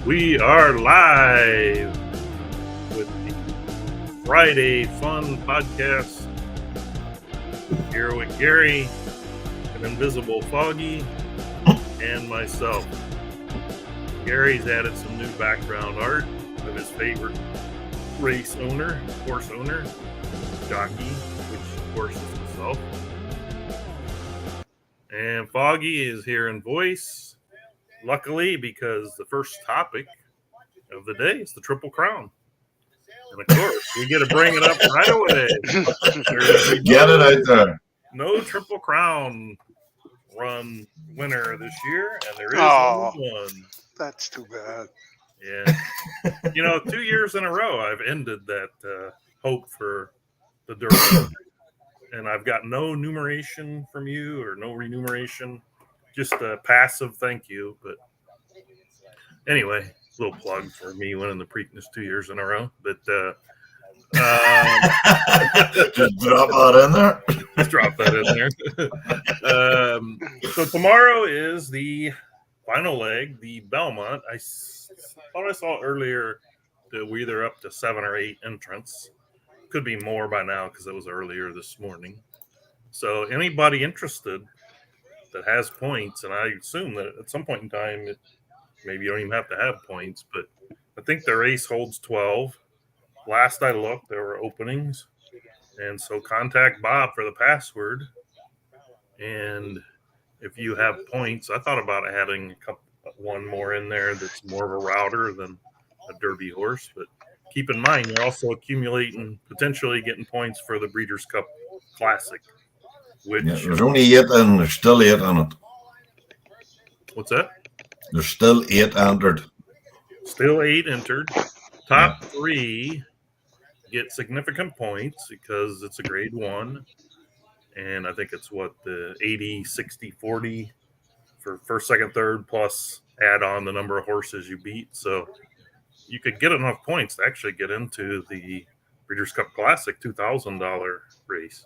We are live with the Friday Fun Podcast here with Gary, an invisible Foggy, and myself. Gary's added some new background art of his favorite horse owner, jockey, which of course is himself. And Foggy is here in voice, luckily, because the first topic of the day is the Triple Crown. And of course, we get to bring it up right away. Get it out there. No Triple Crown run winner this year, and there is only one. That's too bad. Yeah. 2 years in a row, I've ended that hope for the Derby. And I've got no numeration from you or no remuneration, just a passive thank you. But anyway, little plug for me winning the Preakness 2 years in a row. But just drop that in there. Just drop that in there. So tomorrow is the final leg, the Belmont. I thought I saw earlier that we're either up to 7 or 8 entrants. Could be more by now because it was earlier this morning. So anybody interested that has points, and I assume that at some point in time, maybe you don't even have to have points, but I think the race holds 12. Last I looked, there were openings. And so contact Bob for the password. And if you have points, I thought about adding one more in there that's more of a router than a Derby horse, but keep in mind, you're also accumulating, potentially getting points for the Breeders' Cup Classic. Which there's only 8 and there's still 8 on it. What's that? There's still 8 entered. Still 8 entered. Top 3 get significant points because it's a grade 1. And I think it's the 80, 60, 40 for first, second, third, plus add on the number of horses you beat. So you could get enough points to actually get into the Breeders' Cup Classic $2,000 race.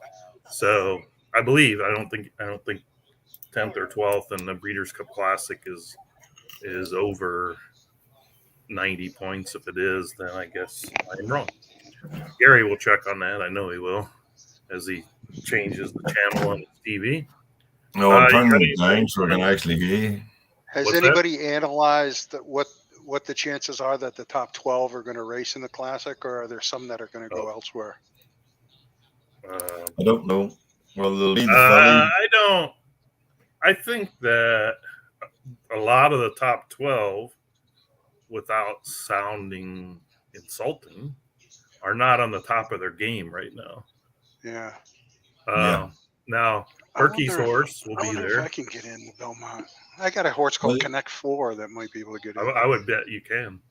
So I don't think 10th or 12th in the Breeders' Cup Classic is over 90 points. If it is, then I guess I'm wrong. Gary will check on that. I know he will, as he changes the channel on his TV. No, I'm turning it down so I can actually hear. Has anybody analyzed what the chances are that the top 12 are going to race in the Classic, or are there some that are going to go elsewhere? I don't know. Well, they'll lead the filly. I think that a lot of the top 12, without sounding insulting, are not on the top of their game right now. Yeah. Now, Perky's horse will be there. If I can get in the Belmont. I got a horse called Connect 4 that might be able to get in. I would bet you can.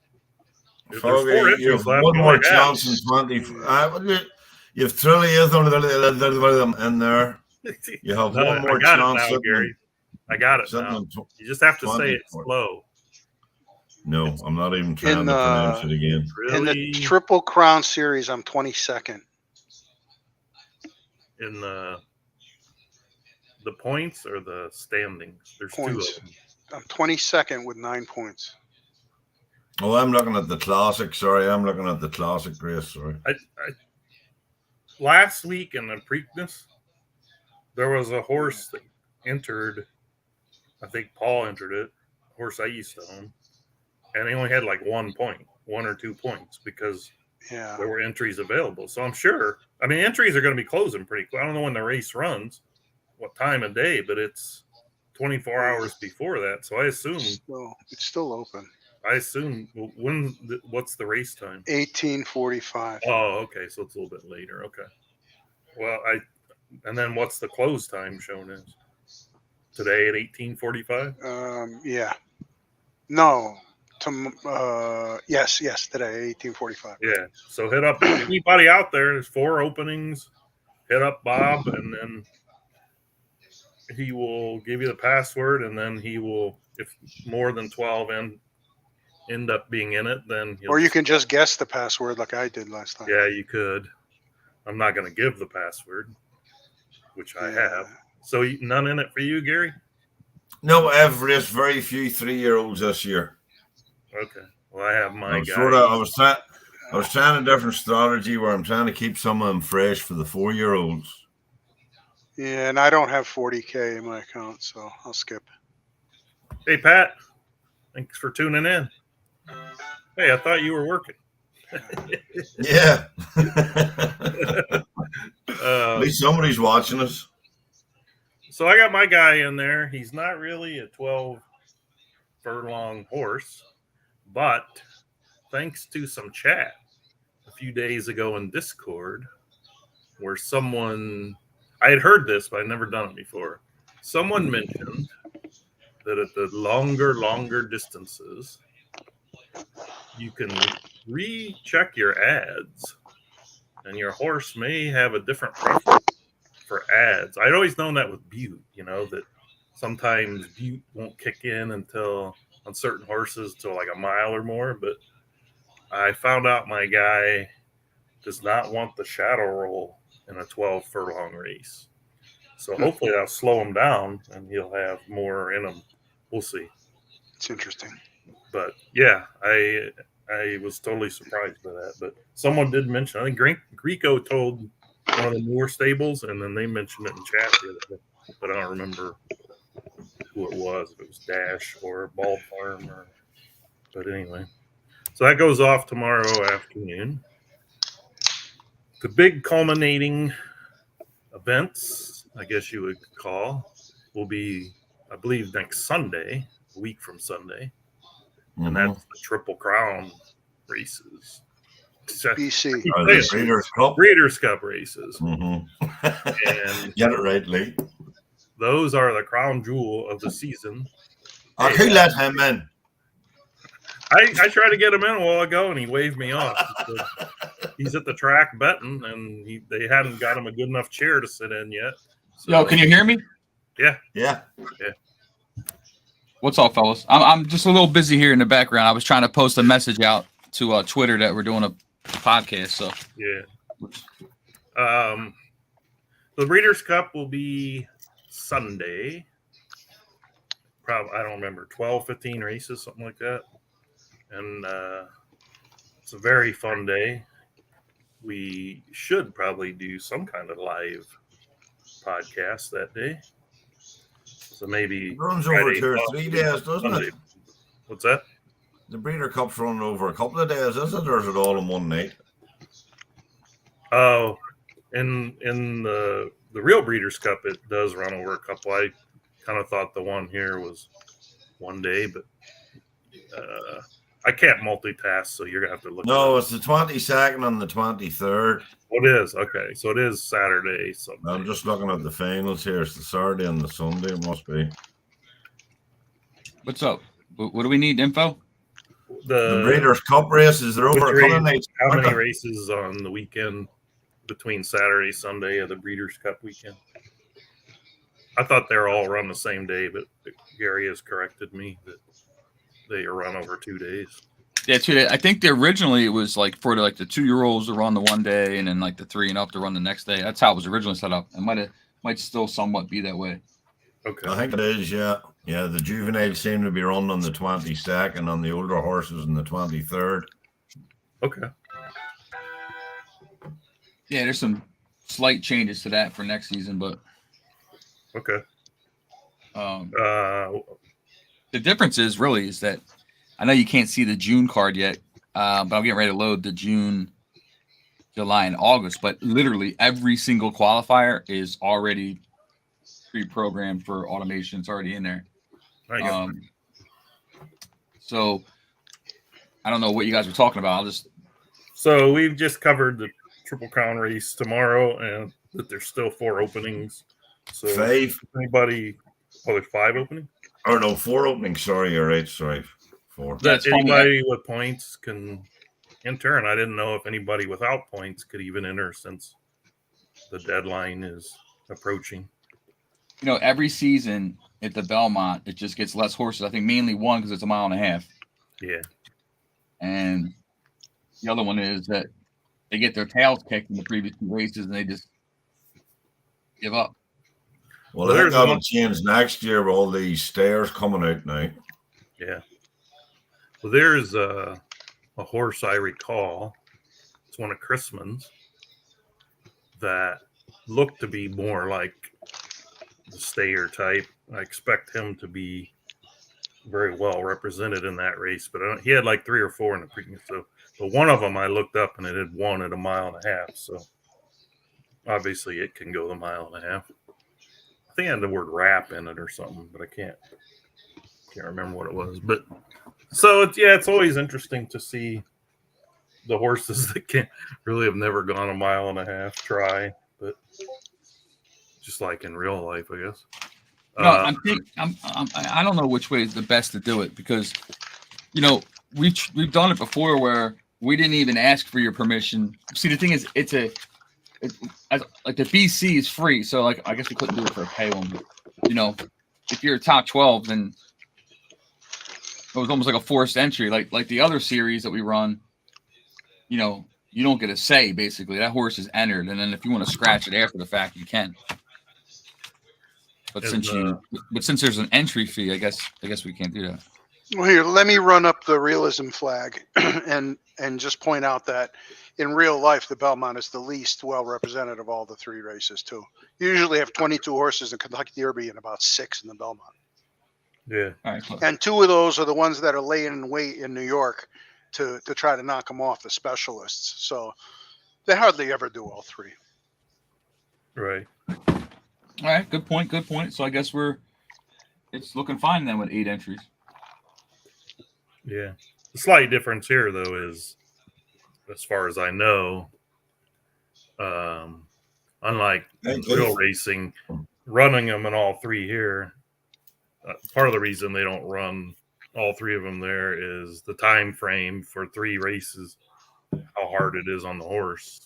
Foggy, you have one more chance in 20. You have 3 of them in there. You have one more chance. I got it now, Gary. I got it now. You just have to say it slow. No, I'm not even trying to pronounce it again. Really? In the Triple Crown Series, I'm 22nd. In the points or the standings? There's points. 2 of them. I'm 22nd with 9 points. Oh, I'm looking at the Classic. Sorry, I'm looking at the Classic race. Sorry. Last week in the Preakness, there was a horse that entered. I think Paul entered it. A horse I used to own, and he only had like 1 point, 1 or 2 points because there were entries available. So I'm sure. I mean, entries are going to be closing pretty quick. I don't know when the race runs, what time of day, but it's 24 hours before that. So I assume it's still open. I assume what's the race time? 18:45. Oh, okay. So it's a little bit later. Okay. Well, and then what's the close time shown as? Today at 18:45? Yeah. No. Yes, today, 18:45. Yeah. So hit up anybody out there. There's 4 openings. Hit up Bob, and then he will give you the password, and then he will, if more than 12 end up being in it, then or you can just guess the password like I did last time. Yeah, you could. I'm not going to give the password, which I have. So none in it for you, Gary? No, I've raced very few 3-year-olds this year. Okay. Well, I have my guy. I was trying a different strategy where I'm trying to keep some of them fresh for the 4-year-olds. Yeah, and I don't have 40K in my account, so I'll skip. Hey, Pat. Thanks for tuning in. Hey, I thought you were working. Yeah. At least somebody's watching us. So I got my guy in there. He's not really a 12 furlong horse, but thanks to some chat a few days ago in Discord, where I had heard this, but I'd never done it before. Someone mentioned that at the longer distances, you can recheck your ads, and your horse may have a different preference for ads. I'd always known that with Butte, that sometimes Butte won't kick in until on certain horses till like a mile or more, but I found out my guy does not want the shadow roll in a 12 furlong race. So hopefully that'll slow him down and he'll have more in him. We'll see. It's interesting. But yeah, I was totally surprised by that. But someone did mention, I think Greco told one of the newer stables, and then they mentioned it in chat the other day, but I don't remember who it was, if it was Dash or Ball Farm. But anyway, so that goes off tomorrow afternoon. The big culminating events, I guess you would call, will be, I believe, next Sunday, a week from Sunday. And that's the Triple Crown races. BC. The Breeders' Cup races. And get it right, Lee. Those are the crown jewel of the season. Who let him in? I tried to get him in a while ago, and he waved me off. He's at the track betting, and they hadn't got him a good enough chair to sit in yet. So, yo, can you hear me? Yeah. What's up, fellas? I'm just a little busy here in the background. I was trying to post a message out to Twitter that we're doing a podcast. So yeah. The Breeders' Cup will be Sunday. Probably, I don't remember, 12, 15 races, something like that. And it's a very fun day. We should probably do some kind of live podcast that day. So maybe runs over 2 or 3 days, doesn't it? What's that? The Breeder Cup's running over a couple of days, is it, or is it all in one night? Oh, in the real Breeders' Cup, it does run over a couple. I kind of thought the one here was one day, but I can't multitask, so you're gonna have to look. No, it's the 22nd and the 23rd. It is okay, so it is Saturday. Sunday. I'm just looking at the finals here. It's the Saturday and the Sunday. It must be. What's up? What do we need? Info? The Breeders' Cup races are over a couple of nights. How many races on the weekend between Saturday, Sunday of the Breeders' Cup weekend? I thought they were all run the same day, but Gary has corrected me that they are run over 2 days. Yeah, 2 days. I think originally it was like for the 2-year-olds to run the one day, and then like the 3 and up to run the next day. That's how it was originally set up. It might still somewhat be that way. Okay, I think it is. Yeah. The juveniles seem to be running on the 22nd, on the older horses on the 23rd. Okay. Yeah, there's some slight changes to that for next season, but okay. The difference is that I know you can't see the June card yet, but I'm getting ready to load the June, July, and August. But literally every single qualifier is already pre-programmed for automation. It's already in there. So I don't know what you guys were talking about. So we've just covered the Triple Crown race tomorrow, and that there's still 4 openings. So 5. Anybody? Oh, there's 5 openings. Or no, 4 openings. Sorry, you're right. Sorry, 4. That anybody with points can enter, and I didn't know if anybody without points could even enter since the deadline is approaching. Every season at the Belmont, it just gets less horses. I think mainly one because it's a mile and a half. Yeah. And the other one is that they get their tails kicked in the previous 2 races and they just give up. Well, I think that'll change next year with all these stairs coming out now. Yeah. Well, there's a horse I recall. It's one of Chrisman's that looked to be more like the stayer type. I expect him to be very well represented in that race, but he had like 3 or 4 in the Preakness. So, but one of them I looked up and it had won at 1.5 miles. So obviously it can go the 1.5 miles. I think it had the word wrap in it or something, but I can't remember what it was. But so it's always interesting to see the horses that can't really have never gone 1.5 miles try, but just like in real life, I guess. No, I don't know which way is the best to do it because, we've done it before where we didn't even ask for your permission. See, the thing is, like the BC is free, so like I guess we couldn't do it for a pay one. If you're a top 12, then it was almost like a forced entry, like the other series that we run. You don't get a say basically. That horse is entered, and then if you want to scratch it after the fact, you can. But since there's an entry fee, I guess we can't do that. Well, here, let me run up the realism flag and just point out that in real life, the Belmont is the least well represented of all the 3 races too. You usually have 22 horses in Kentucky Derby and about 6 in the Belmont. Yeah. All right, and 2 of those are the ones that are laying in wait in New York to try to knock them off, the specialists. So they hardly ever do all 3. Right. All right, good point. So I guess it's looking fine then with 8 entries. Yeah. The slight difference here, though, is, as far as I know, unlike real racing, running them in all 3 here, part of the reason they don't run all 3 of them there is the time frame for 3 races, how hard it is on the horse.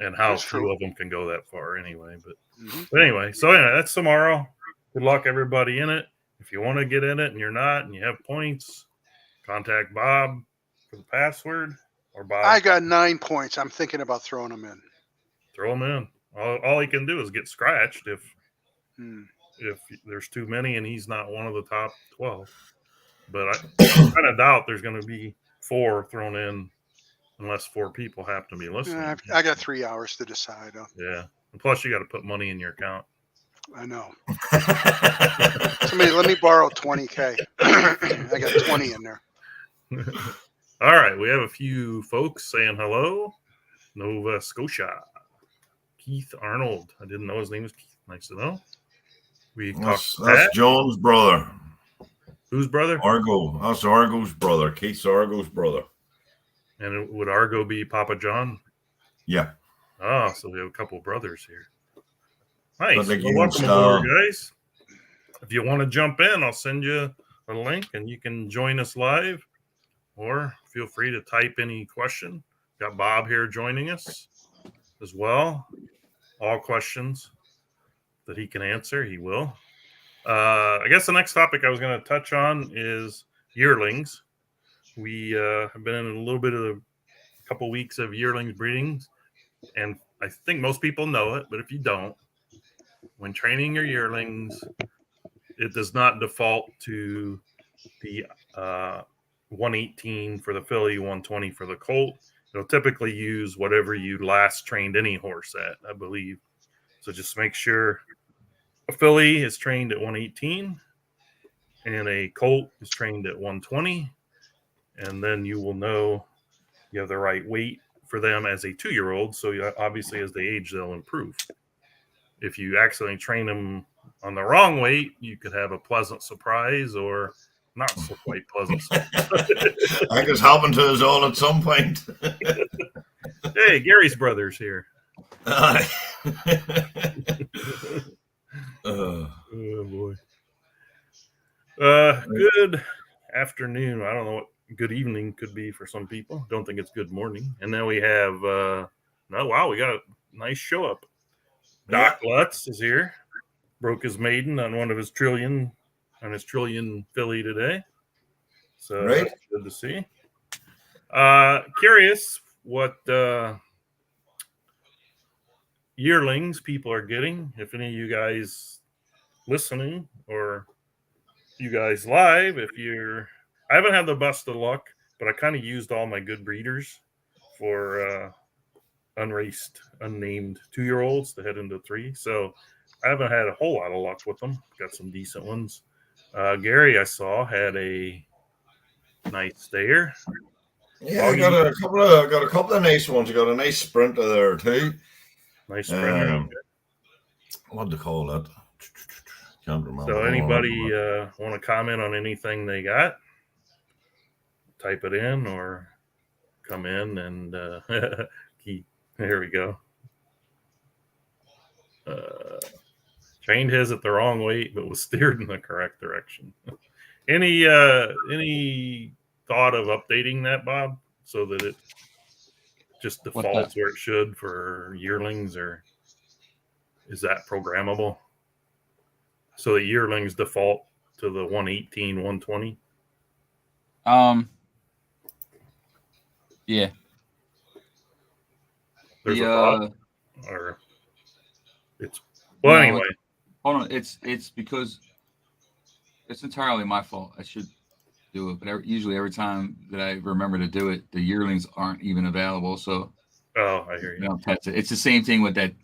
And how few of them can go that far anyway. But anyway, that's tomorrow. Good luck, everybody in it. If you want to get in it and you're not and you have points, contact Bob for the password or Bob. I got 9 points. I'm thinking about throwing them in. Throw them in. All he can do is get scratched if there's too many and he's not one of the top 12. But I kind of doubt there's going to be 4 thrown in. Unless 4 people happen to be listening. I got 3 hours to decide. Yeah. And plus, you got to put money in your account. I know. Somebody, let me borrow 20K. I got 20 in there. All right. We have a few folks saying hello. Nova Scotia. Keith Arnold. I didn't know his name was Keith. Nice to know. That's John's brother. Whose brother? Argo. That's Argo's brother. Keith Argo's brother. And would Argo be Papa John? Yeah. Oh, so we have a couple of brothers here. Nice. Like well, welcome aboard, guys. If you want to jump in, I'll send you a link and you can join us live. Or feel free to type any question. Got Bob here joining us as well. All questions that he can answer, he will. I guess the next topic I was going to touch on is yearlings. We have been in a little bit of a couple weeks of yearlings breedings, and I think most people know it, but if you don't, when training your yearlings, it does not default to the 118 for the filly, 120 for the colt. It'll typically use whatever you last trained any horse at, I believe. So just make sure a filly is trained at 118 and a colt is trained at 120. And then you will know you have the right weight for them as a 2-year-old. So obviously, as they age, they'll improve. If you accidentally train them on the wrong weight, you could have a pleasant surprise or not so quite pleasant surprise. I guess happened to us all at some point. Hey, Gary's brother's here. Oh, boy. Good afternoon. I don't know what good evening could be for some people. Don't think it's good morning. And then we have we got a nice show up. Doc Lutz is here. Broke his maiden on one of his trillion filly today. So that's good to see. Curious what yearlings people are getting. If any of you guys listening or you guys live, I haven't had the best of luck, but I kind of used all my good breeders for unraced, unnamed 2-year-olds to head into 3. So I haven't had a whole lot of luck with them. Got some decent ones. Gary, I saw, had a nice stayer. Yeah, I got a couple of nice ones. I got a nice sprinter there too. Nice sprinter. What do they call that? Can't remember. So anybody want to comment on anything they got? Type it in or come in and there we go. Trained his at the wrong weight, but was steered in the correct direction. Any thought of updating that, Bob, so that it just defaults where it should for yearlings, or is that programmable? So the yearlings default to the 118, 120? Yeah. There's a thought? Or it's anyway. Hold on. It's because it's entirely my fault. I should do it, but usually every time that I remember to do it, the yearlings aren't even available. So I hear you. It's the same thing with that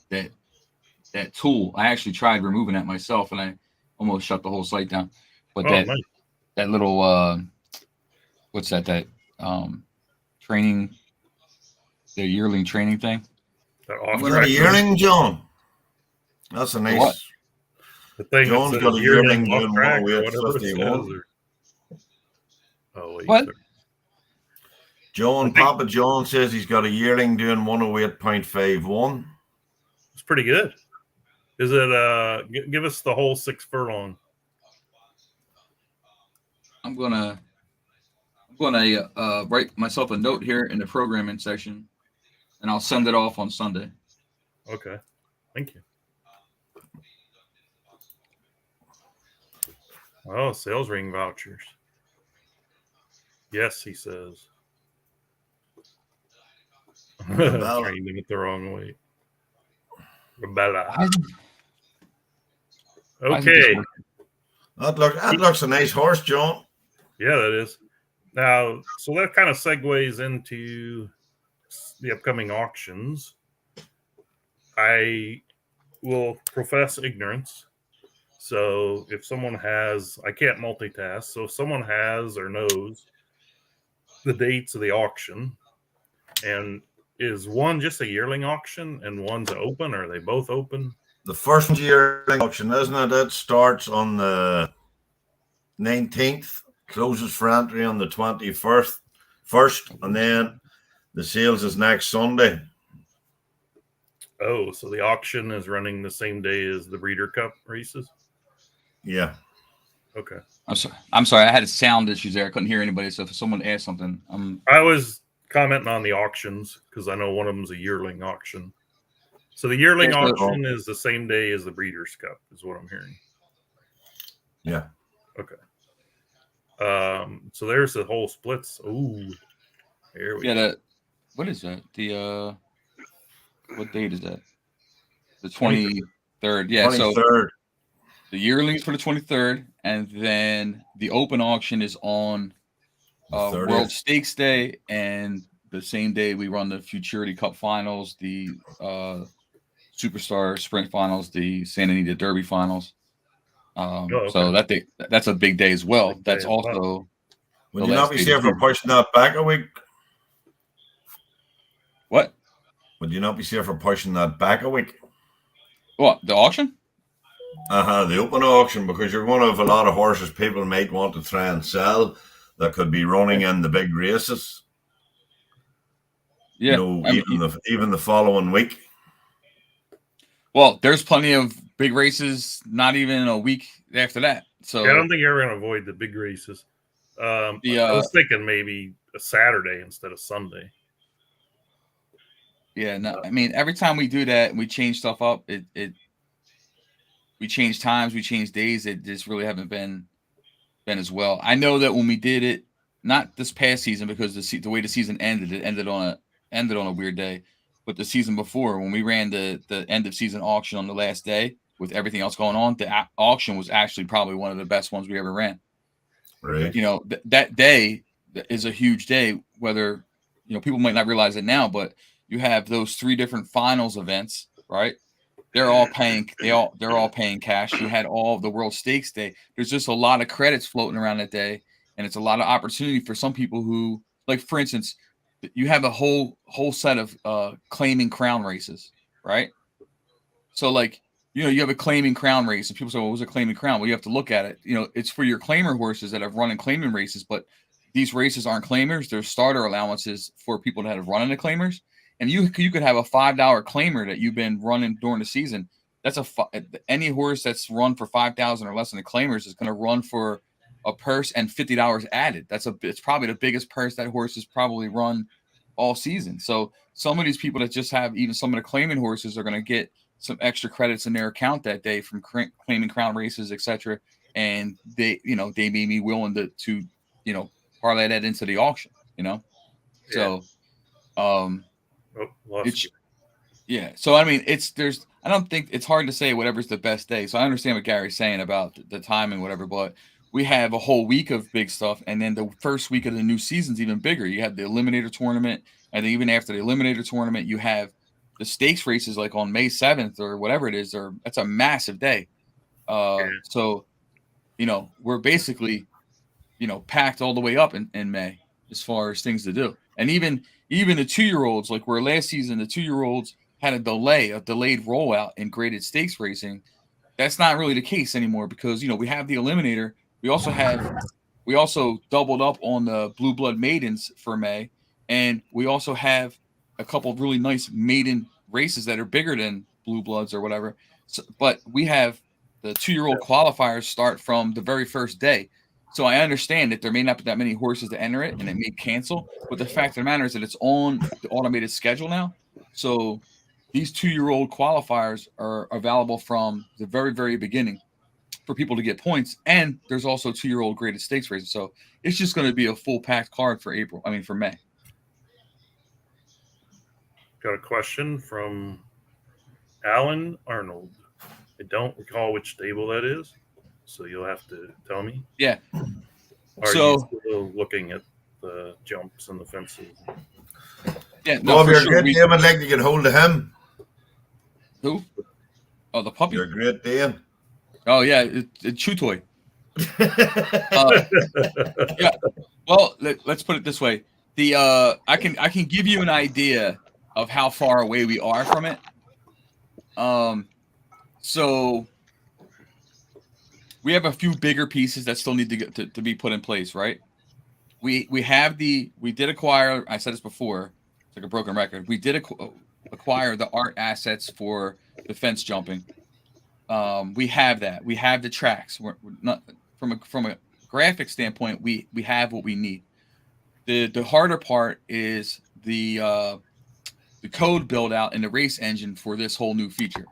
tool. I actually tried removing that myself, and I almost shut the whole site down. But that little what's that training, the yearling training thing. You got a yearling, John? That's a nice. What? The thing John's got a yearling doing 108.51. Oh, wait. What? Papa John says he's got a yearling doing 108.51. It's pretty good. Is it give us the whole 6 furlong? I'm gonna write myself a note here in the programming section, and I'll send it off on Sunday. Okay, thank you. Oh, sales ring vouchers. Yes, he says. Trained him at the wrong way. Rebella. Okay. That looks a nice horse, John. Yeah, that is. Now, so that kind of segues into the upcoming auctions. I will profess ignorance. So if someone has, I can't multitask. So if someone has or knows the dates of the auction, and is one just a yearling auction and one's open, or are they both open? The first yearling auction, isn't it? That starts on the 19th, closes for entry on the 21st, and then the sales is next Sunday. Oh, so the auction is running the same day as the Breeder Cup races? Yeah. Okay. I'm sorry. I had sound issues there. I couldn't hear anybody. So if someone asked something, I was commenting on the auctions because I know one of them's a yearling auction. So the yearling auction is the same day as the Breeders' Cup, is what I'm hearing. Yeah. Okay. So there's the whole splits. Ooh. Here we go. What is that? What date is that? The 23rd. Yeah. 23rd. So the yearlings for the 23rd, and then the open auction is on World Stakes Day, and the same day we run the Futurity Cup finals, the Superstar Sprint finals, the Santa Anita Derby finals. So that's a big day as well. That's also. Would you not be safe for pushing that back a week? What? Would you not be safe for pushing that back a week? What, the auction? The open auction, because you're going to have a lot of horses people might want to try and sell that could be running in the big races. Yeah, even the following week. Well, there's plenty of big races, not even a week after that. So I don't think you're going to avoid the big races. I was thinking maybe a Saturday instead of Sunday. Yeah, no, I mean, every time we do that and we change stuff up, we change times, we change days. It just really haven't been as well. I know that when we did it, not this past season, because the way the season ended, it ended on a weird day. But the season before, when we ran the end of season auction on the last day with everything else going on, the auction was actually probably one of the best ones we ever ran. Right. You know, that day is a huge day. Whether people might not realize it now, but you have those 3 different finals events, right? They're all paying. They're all paying cash. You had all of the World Stakes Day. There's just a lot of credits floating around that day, and it's a lot of opportunity for some people who, like, for instance, you have a whole set of claiming crown races, right? So, like, you have a claiming crown race, and people say, "Well, what's a claiming crown?" Well, you have to look at it. It's for your claimer horses that have run in claiming races, but these races aren't claimers. They're starter allowances for people that have run in the claimers. And you could have a $5 claimer that you've been running during the season. That's any horse that's run for 5,000 or less in the claimers is going to run for a purse and $50 added. It's probably the biggest purse that horse has probably run all season. So some of these people that just have even some of the claiming horses are going to get some extra credits in their account that day from claiming crown races, etc. And they may be willing to parlay that into the auction. So it's yeah. So I mean, I don't think it's hard to say whatever's the best day. So I understand what Gary's saying about the timing, whatever, but we have a whole week of big stuff, and then the first week of the new season's even bigger. You have the Eliminator tournament, and then even after the Eliminator tournament, you have the stakes races like on May 7th or whatever it is, or that's a massive day. So we're basically packed all the way up in May as far as things to do. And even the 2-year-olds, like where last season the 2-year-olds had a delayed rollout in graded stakes racing. That's not really the case anymore because we have the Eliminator. We also doubled up on the Blue Blood Maidens for May, and we also have a couple of really nice maiden races that are bigger than Blue Bloods or whatever. So, but we have the 2-year-old qualifiers start from the very first day. So I understand that there may not be that many horses to enter it and it may cancel, but the fact of the matter is that it's on the automated schedule now. So these 2-year-old qualifiers are available from the very, very beginning for people to get points. And there's also 2-year-old graded stakes races. So it's just going to be a full packed card for May. Got a question from Alan Arnold. I don't recall which stable that is, so you'll have to tell me. Yeah. Are you still looking at the jumps and the fences? Yeah, no, Bob, you're a great Dame. I'd like to get hold of him. Who? Oh, the puppy. You're a great Dame. Oh yeah, it's Chew Toy. Yeah. Well, let's put it this way: I can give you an idea of how far away we are from it. So we have a few bigger pieces that still need to get to be put in place, right? We did acquire. I said this before. It's like a broken record. We did acquire the art assets for the fence jumping. We have that. We have the tracks. We're not from a graphic standpoint. We have what we need. The harder part is the code build out and the race engine for this whole new feature,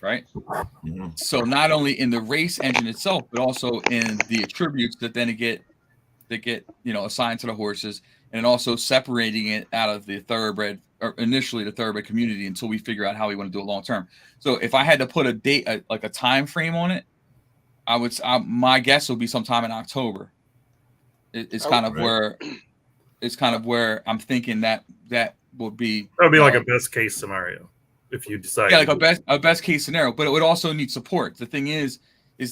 right? Mm-hmm. So not only in the race engine itself, but also in the attributes that then get assigned to the horses, and also separating it out of the thoroughbred, or initially the thoroughbred community, until we figure out how we want to do it long term. So if I had to put a date, like a time frame on it, my guess would be sometime in October. It's kind of where I'm thinking that would be. That would be like a best case scenario if you decide. Yeah, like a best case scenario, but it would also need support. The thing is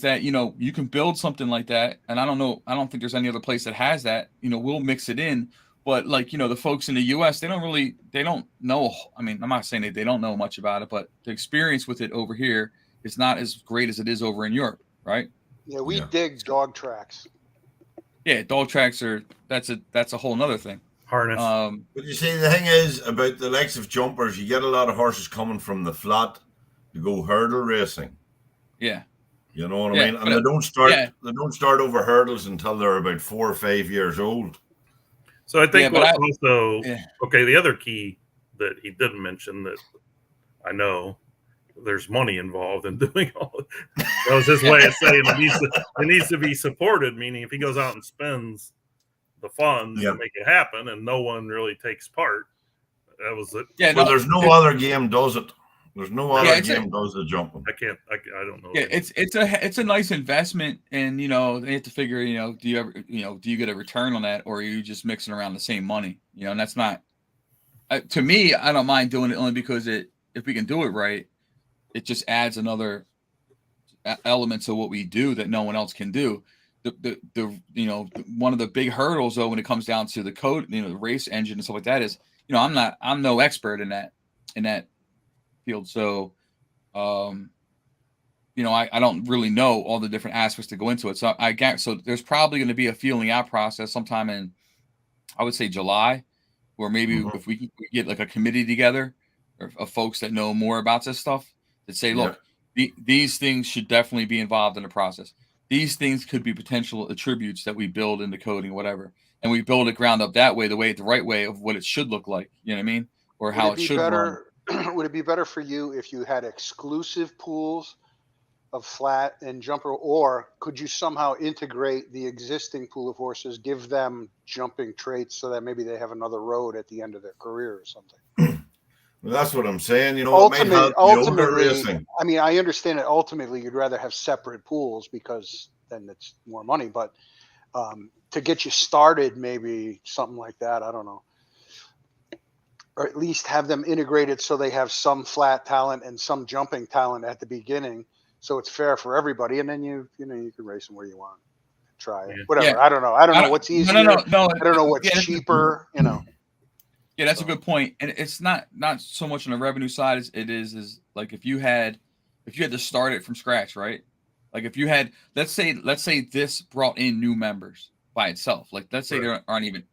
that you can build something like that, and I don't think there's any other place that has that. We'll mix it in, but the folks in the U.S. they don't know. I mean, I'm not saying that they don't know much about it, but the experience with it over here is not as great as it is over in Europe, right? Yeah, we dig dog tracks. Yeah, dog tracks that's a whole nother thing. Harness. But you see, the thing is about the likes of jumpers, you get a lot of horses coming from the flat to go hurdle racing. Yeah. You know what I mean? And they don't start over hurdles until they're about 4 or 5 years old. So I think the other key that he didn't mention that I know there's money involved in doing all of it. That was his way of saying it needs to be supported, meaning if he goes out and spends the funds to make it happen and no one really takes part, that was it. Yeah, there's no other game does it. There's no other game does the jumping. I can't. I don't know. Yeah, it's a nice investment, and they have to figure, do you get a return on that, or are you just mixing around the same money? And that's not. To me, I don't mind doing it only because if we can do it right, it just adds another element to what we do that no one else can do. One of the big hurdles though when it comes down to the code, the race engine and stuff like that is, I'm no expert in that field, so I don't really know all the different aspects that go into it. So so there's probably going to be a feeling out process sometime in, I would say, July, or maybe if we get like a committee together of folks that know more about this stuff that say, look, these things should definitely be involved in the process. These things could be potential attributes that we build into coding or whatever. And we build it ground up that way, the right way of what it should look like. You know what I mean? Or how it should run. Would it be better for you if you had exclusive pools of flat and jumper, or could you somehow integrate the existing pool of horses, give them jumping traits so that maybe they have another road at the end of their career or something? Well, that's what I'm saying. Ultimately, racing. I mean, I understand that ultimately you'd rather have separate pools because then it's more money, but to get you started, maybe something like that. I don't know. Or at least have them integrated so they have some flat talent and some jumping talent at the beginning, so it's fair for everybody. And then you can race them where you want. Try it, whatever. Yeah. I don't know. I don't know what's easier. No. I don't know what's cheaper. Yeah, that's a good point. And it's not so much on the revenue side as it is like if you had to start it from scratch, right? Like if you had, let's say this brought in new members by itself. Like let's say there aren't even,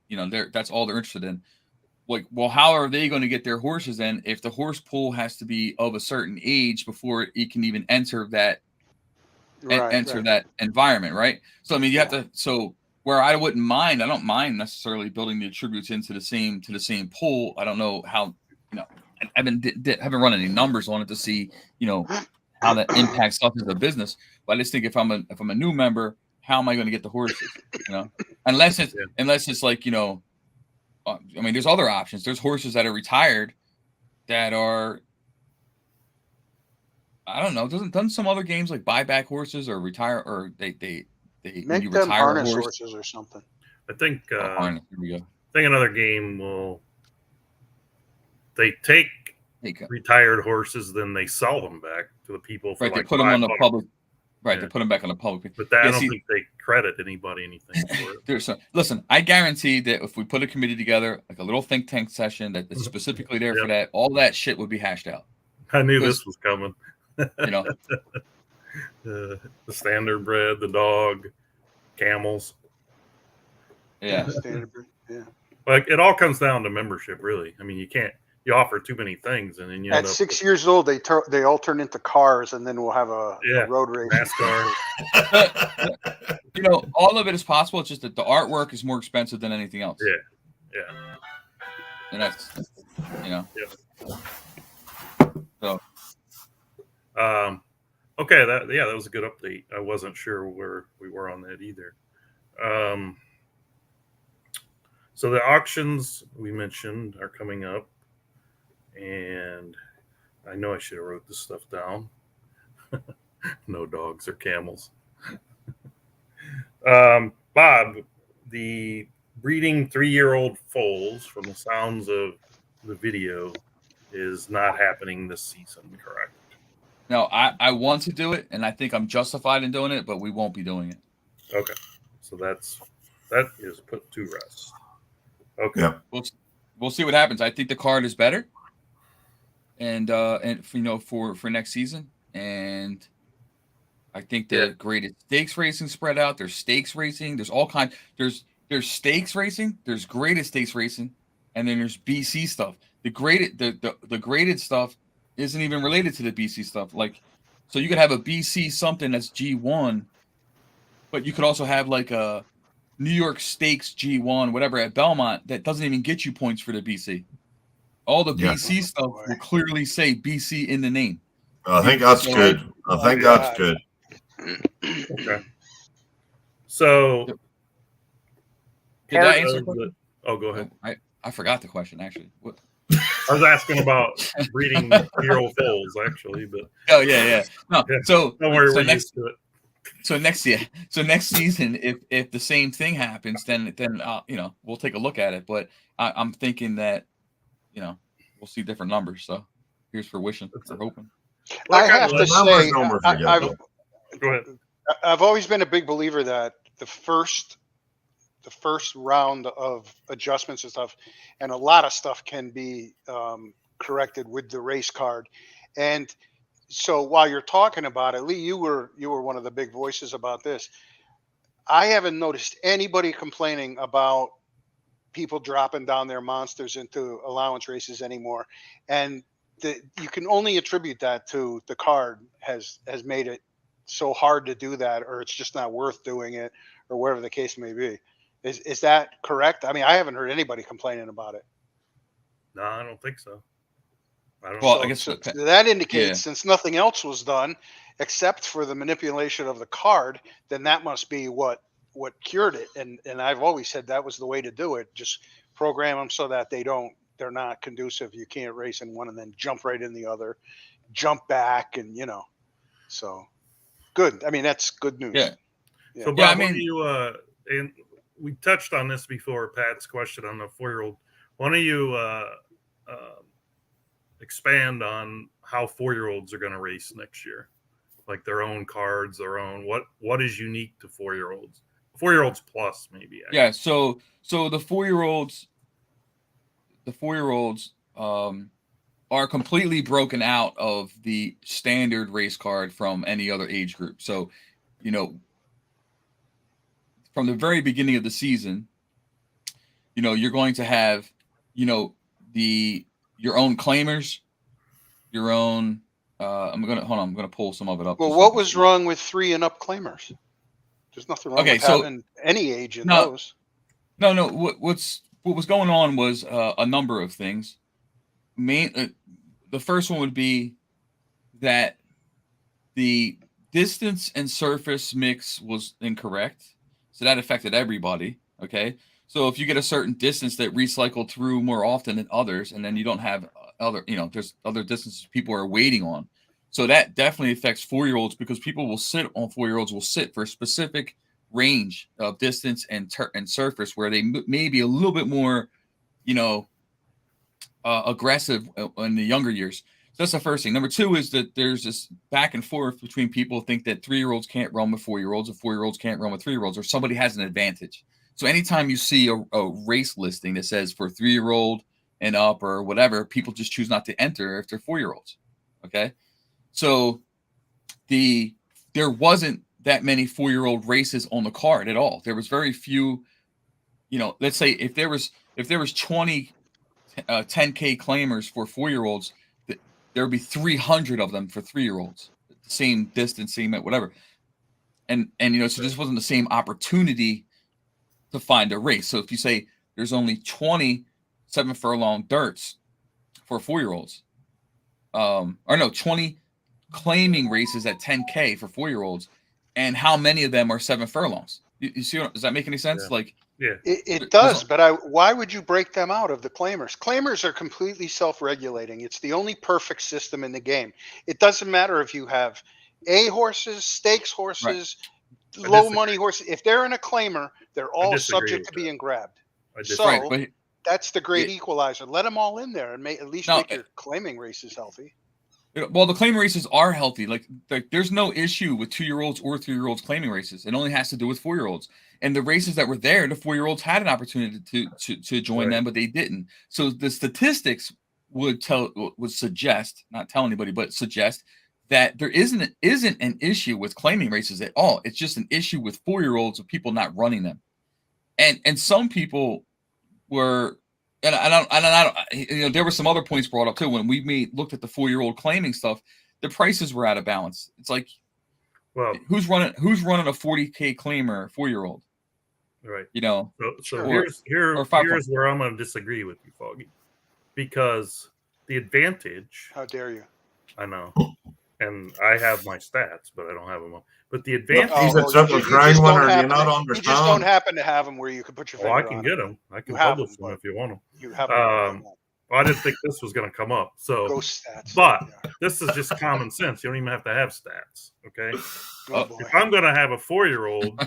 that's all they're interested in. Like, well, how are they going to get their horses in if the horse pool has to be of a certain age before it can even enter that that environment, right? So I mean, you have to. So where I don't mind necessarily building the attributes into the same pool. I don't know how, I haven't run any numbers on it to see, how that impacts stuff as a business. But I just think if I'm a new member, how am I going to get the horses? Unless it's like, I mean, there's other options. There's horses that are retired that are, I don't know. Doesn't some other games like buy back horses or retire, or they make them harness horses or something? I think here we go. I think another game they take retired horses, then they sell them back to the people for they put them on the public. Right, they put them back on the public. But I don't think they credit anybody anything for it. Listen, I guarantee that if we put a committee together, like a little think tank session that's specifically there for that, all that shit would be hashed out. I knew this was coming. The standard bred, the dog, camels. Yeah. Like it all comes down to membership, really. I mean, you offer too many things, and then you at 6 years old they all turn into cars, and then we'll have a road race. NASCAR. All of it is possible. It's just that the artwork is more expensive than anything else. Yeah. And that's So. Okay. That was a good update. I wasn't sure where we were on that either. So the auctions we mentioned are coming up. And I know I should have wrote this stuff down. No dogs or camels. Bob, the breeding 3-year-old foals, from the sounds of the video, is not happening this season, correct? No, I want to do it, and I think I'm justified in doing it, but we won't be doing it. Okay. So that is put to rest. Okay. Yeah. We'll see what happens. I think the card is better. And for next season, and I think the graded stakes racing spread out. There's stakes racing. There's all kinds. There's stakes racing. There's graded stakes racing, and then there's BC stuff. The graded stuff isn't even related to the BC stuff. Like, so you could have a BC something that's G1, but you could also have like a New York Stakes G1, whatever, at Belmont that doesn't even get you points for the BC. All the BC stuff will clearly say BC in the name. I think that's good. That's good. Okay. So, did I answer? Oh, go ahead. I forgot the question actually. What? I was asking about breeding 3-year-old foals, actually, but Oh yeah. No, yeah, so don't worry, so we're next used to it. so next season, if the same thing happens, then we'll take a look at it. But I'm thinking that we'll see different numbers. So here's for wishing or hoping. I Like have to say, numbers are good. Go ahead. I've always been a big believer that the first round of adjustments and stuff, and a lot of stuff can be corrected with the race card. And so while you're talking about it, Lee, you were one of the big voices about this. I haven't noticed anybody complaining about people dropping down their monsters into allowance races anymore. And you can only attribute that to the card has made it so hard to do that, or it's just not worth doing it, or whatever the case may be. Is that correct? I mean, I haven't heard anybody complaining about it. No, I don't think so. I don't Well, know. I guess So that indicates since nothing else was done except for the manipulation of the card, then that must be what cured it. And I've always said that was the way to do it. Just program them so that they're not conducive. You can't race in one and then jump right in the other, jump back, and so good. I mean, that's good news. Yeah. So, Bob, Yeah, I mean, what do you and we touched on this before, Pat's question on the 4-year-old. Why don't you expand on how 4-year-olds are going to race next year, like their own cards, their own what is unique to 4-year-olds, 4-year-olds plus maybe. Yeah, so the 4-year-olds are completely broken out of the standard race card from any other age group. So, from the very beginning of the season, you're going to have, your own claimers, your own. I'm gonna pull some of it up. Well, what was wrong with 3 and up claimers? There's nothing wrong with having any age in those. No. What was going on was a number of things. The first one would be that the distance and surface mix was incorrect, so that affected everybody. Okay, so if you get a certain distance that recycled through more often than others, and then you don't have other, there's other distances people are waiting on. So that definitely affects 4-year-olds because people will sit on 4-year-olds will sit for a specific range of distance and surface where they may be a little bit more, aggressive in the younger years. So that's the first thing. Number 2 is that there's this back and forth between people who think that 3-year-olds can't run with 4-year-olds, or 4-year-olds can't run with 3-year-olds, or somebody has an advantage. So anytime you see a race listing that says for 3-year-old and up or whatever, people just choose not to enter if they're 4-year-olds. Okay. So there wasn't that many 4-year-old races on the card at all. There was very few, let's say if there was 20 10K claimers for 4-year-olds, there would be 300 of them for 3-year-olds, same distance, same whatever. And so this wasn't the same opportunity to find a race. So if you say there's only 20 7-furlong dirts for 4-year-olds, 20 claiming races at 10K for 4-year-olds, and how many of them are 7 furlongs? You see, does that make any sense? Yeah. It does, but why would you break them out of the claimers? Claimers are completely self-regulating. It's the only perfect system in the game. It doesn't matter if you have A horses, stakes horses, low money horses. If they're in a claimer, they're all subject to being grabbed. So that's the great equalizer. Let them all in there and at least make your claiming races healthy. Well, the claiming races are healthy. Like there's no issue with 2-year-olds or 3-year-olds claiming races. It only has to do with 4-year-olds. And the races that were there, the 4-year-olds had an opportunity to join them, but they didn't. So the statistics would suggest, not tell anybody, but suggest that there isn't an issue with claiming races at all. It's just an issue with 4-year-olds of people not running them. And some people were. And I don't, there were some other points brought up too. When we looked at the 4-year-old claiming stuff, the prices were out of balance. It's like, well, who's running a 40K claimer 4-year-old? Right. So here's where I'm going to disagree with you, Foggy, because the advantage. How dare you? I know, and I have my stats, but I don't have them. But the advantage. You just don't happen to have them where you can put your finger on I can get them. I can publish them if you want them. You have them. Well, I didn't think this was going to come up. So, Ghost stats. but Yeah. this is just common sense. You don't even have to have stats. Okay. Oh boy. If I'm going to have a 4-year-old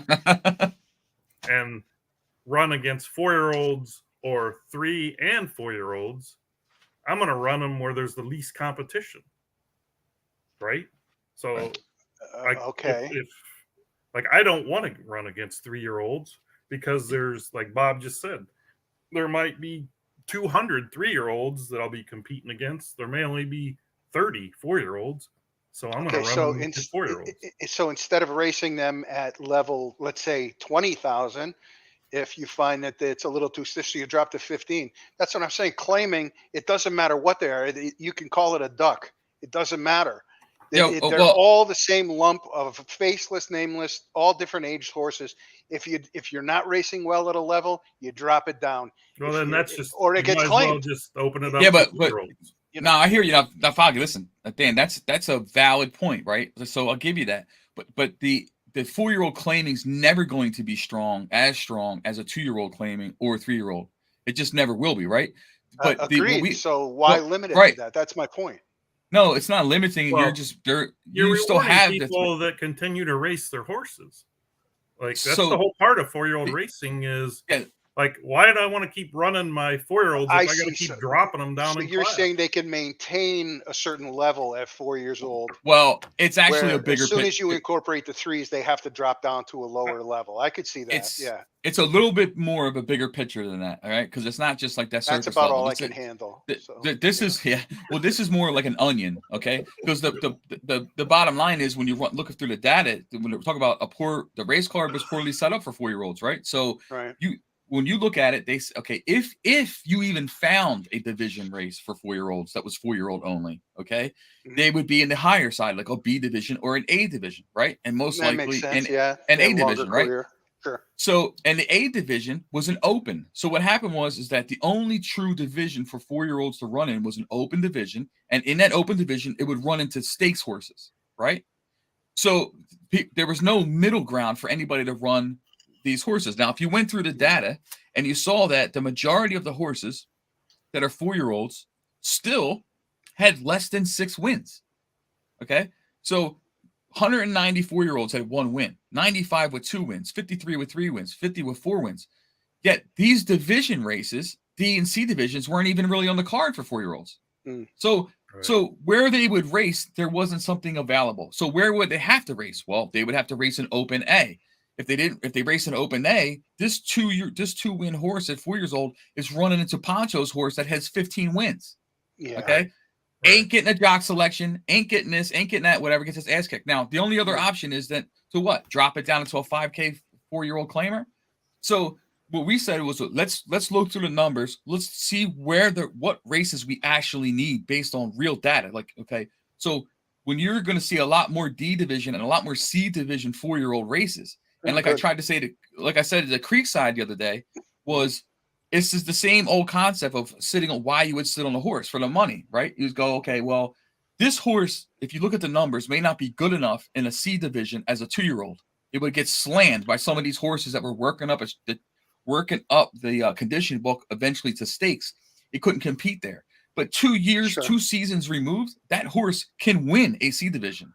and run against 4-year-olds or 3 and 4-year-olds, I'm going to run them where there's the least competition. Right. So, Okay. if like, I don't want to run against 3-year-olds because there's, like Bob just said, there might be 200 3-year-olds that I'll be competing against. There may only be 30 4-year-olds. So I'm going to run them against 4-year-olds. So instead of racing them at level, let's say 20,000, if you find that it's a little too stiff, so you drop to 15. That's what I'm saying. Claiming, it doesn't matter what they are. You can call it a duck. It doesn't matter. They're all the same lump of faceless, nameless, all different aged horses. If you're not racing well at a level, you drop it down. Well, then that's just, or it gets claimed. Well just open it up. Yeah, but no, I hear you now, Foggy. Listen, Dan, that's a valid point, right? So I'll give you that. But the 4-year-old claiming is never going to be strong as a 2-year-old claiming or a 3-year-old. It just never will be, right? But agreed. So why limit it to that? That's my point. No, it's not limiting. Well, you still have people that continue to race their horses. Like that's the whole part of 4-year-old racing is like, why do I want to keep running my 4-year-olds if I got to keep dropping them down? So you're saying they can maintain a certain level at 4 years old? Well, it's actually a bigger. As soon as you incorporate the 3s, they have to drop down to a lower level. I could see that. It's a little bit more of a bigger picture than that, all right? Because it's not just like that surface That's about level. all I can handle. This is more like an onion, okay? Because the bottom line is when you look through the data, when we talk about the race card was poorly set up for 4-year-olds, right? So when you look at it, they say, okay, if you even found a division race for 4-year-olds that was 4-year-old only, okay, they would be in the higher side, like a B division or an A division, right? And most likely an A division, right? Sure. So, and the A division was an open. So what happened was that the only true division for 4-year-olds to run in was an open division, and in that open division, it would run into stakes horses, right? So there was no middle ground for anybody to run these horses. Now, if you went through the data and you saw that the majority of the horses that are 4-year-olds still had less than 6 wins. Okay. So 194-year-olds had 1 win, 95 with 2 wins, 53 with 3 wins, 50 with 4 wins. Yet these division races, D and C divisions, weren't even really on the card for 4-year-olds. So where they would race, there wasn't something available. So where would they have to race? Well, they would have to race an open A. If they race an open A, this 2-win horse at 4 years old is running into Poncho's horse that has 15 wins. Yeah. Okay. Right. Ain't getting a jock selection, ain't getting this, ain't getting that, whatever, gets his ass kicked. Now, the only other option is that to what? Drop it down into a 5K 4-year-old claimer. So what we said was let's look through the numbers. Let's see what races we actually need based on real data. Like, okay, so when you're going to see a lot more D division and a lot more C division 4-year-old races. And like I tried to say like I said at the Creekside the other day, this is the same old concept of sitting on why you would sit on a horse for the money, right? You just go, okay, well, this horse, if you look at the numbers, may not be good enough in a C division as a 2-year-old. It would get slammed by some of these horses that were working up the conditioning book eventually to stakes. It couldn't compete there. But 2 years, 2 seasons removed, that horse can win a C division.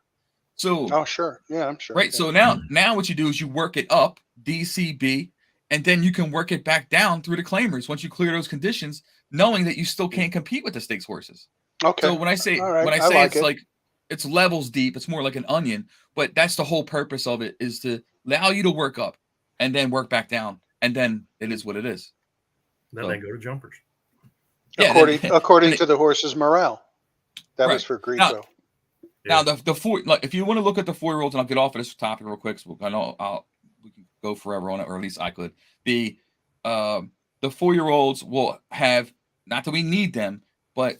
So, sure. Yeah, I'm sure. Right. Yeah. So now what you do is you work it up, DCB, and then you can work it back down through the claimers once you clear those conditions, knowing that you still can't compete with the stakes horses. Okay. So when I say it's levels deep, it's more like an onion, but that's the whole purpose of it, is to allow you to work up and then work back down, and then it is what it is. Then they go to jumpers. Yeah, according to the horse's morale. That was for Grieco. Now the 4, like, if you want to look at the 4-year-olds, and I'll get off of this topic real quick, so I know we can go forever on it, or at least I could. The 4-year-olds will have, not that we need them, but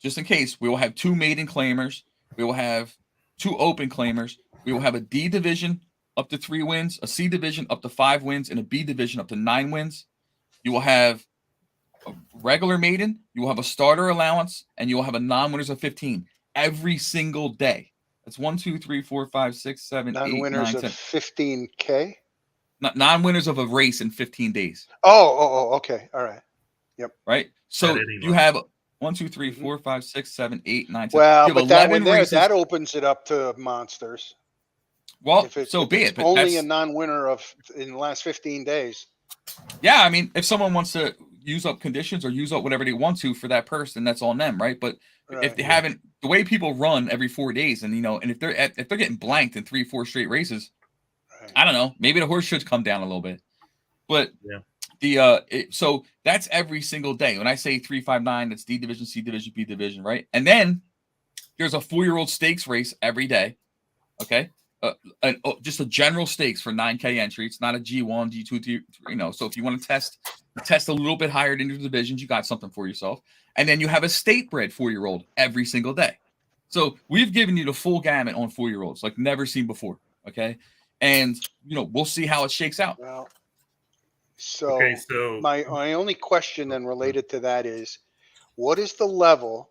just in case, we will have 2 maiden claimers, we will have 2 open claimers, we will have a D division up to 3 wins, a C division up to 5 wins, and a B division up to 9 wins. You will have a regular maiden, you will have a starter allowance, and you will have a non-winners of 15. Every single day. That's 1, 2, 3, 4, 5, 6, 7, 8, 9, 10. Non-winners of 15K? Non-winners of a race in 15 days. Oh, okay. All right. Yep. Right. So At any you level. have 1, 2, 3, 4, 5, 6, 7, 8, 9, 10. Well, You have but that 11 when races. that opens it up to monsters. Well, If so if be it's it. But only that's a non-winner in the last 15 days. yeah. I mean, if someone wants to use up conditions or use up whatever they want to for that person, that's on them, right? But if Right. they haven't, the way people run every 4 days, and and if they're getting blanked in 3, 4 straight races, Right. I don't know. Maybe the horse should come down a little bit. But Yeah. so that's every single day. When I say 3, 5, 9, that's D division, C division, B division, right? And then there's a 4-year-old stakes race every day. Okay. Just a general stakes for 9K entry. It's not a G1, G2, So if you want to test a little bit higher into the divisions, you got something for yourself. And then you have a state bred 4-year-old every single day. So we've given you the full gamut on 4-year-olds, like never seen before. Okay. And we'll see how it shakes out. Well, so, Okay, so my only question then related to that is, what is the level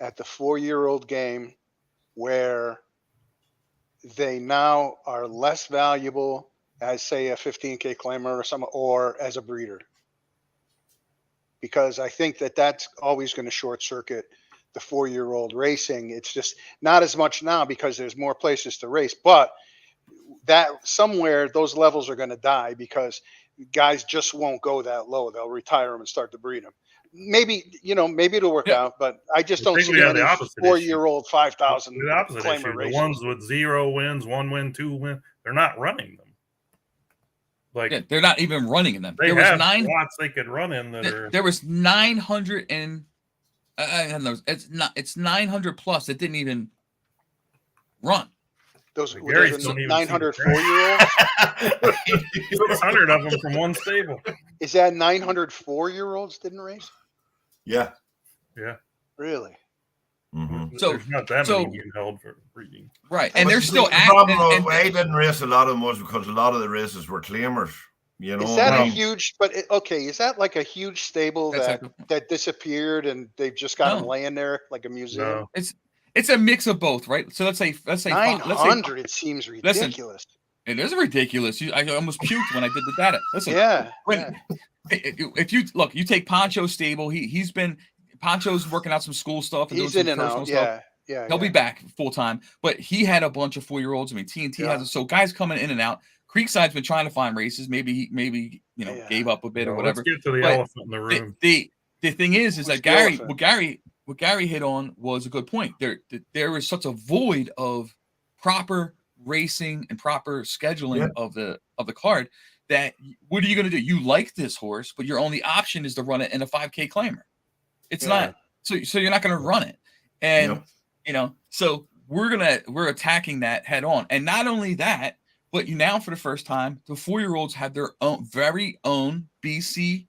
at the 4-year-old game where they now are less valuable as, say, a 15K claimer or something, or as a breeder? Because I think that's always going to short circuit the 4-year-old racing. It's just not as much now because there's more places to race, but that somewhere those levels are going to die because guys just won't go that low. They'll retire them and start to breed them. Maybe it'll work out, but I just don't think see we have any the opposite 4-year-old 5,000 the opposite claimer issue. The races. ones with 0 wins, 1 win, 2 win, they're not running them. Like they're not even running in them. they There was have 9 slots they could run in that are. There was 900 and it's 900 plus that didn't even run. Those Gary's don't even 900 4-year-olds. 600 of them from one stable. Is that 900 4-year-olds didn't race? Yeah. Yeah. Really? Mm-hmm. So there's not that many being held for breeding. Right, and they're still the problem active. why I didn't race a lot of them was because a lot of the races were claimers. Is that a huge? But is that like a huge stable that disappeared and they've just got them laying there like a museum? No. It's a mix of both, right? So let's say 900. It seems ridiculous. Listen, it is ridiculous. I almost puked when I did the data. Listen, if you look, you take Poncho's stable. He's been Poncho's working out some school stuff and he's doing in some and personal out. stuff. Yeah. He'll be back full time, but he had a bunch of 4-year-olds. I mean, TNT has it. So guys coming in and out. Creekside's been trying to find races. Maybe gave up a bit or whatever. Let's get to the elephant in the room. The thing is that what Garry hit on was a good point. There is such a void of proper racing and proper scheduling of the card that what are you going to do? You like this horse, but your only option is to run it in a 5K claimer. It's not so you're not going to run it, and so we're attacking that head on, and not only that, but now for the first time, the 4-year-olds have their own very own BC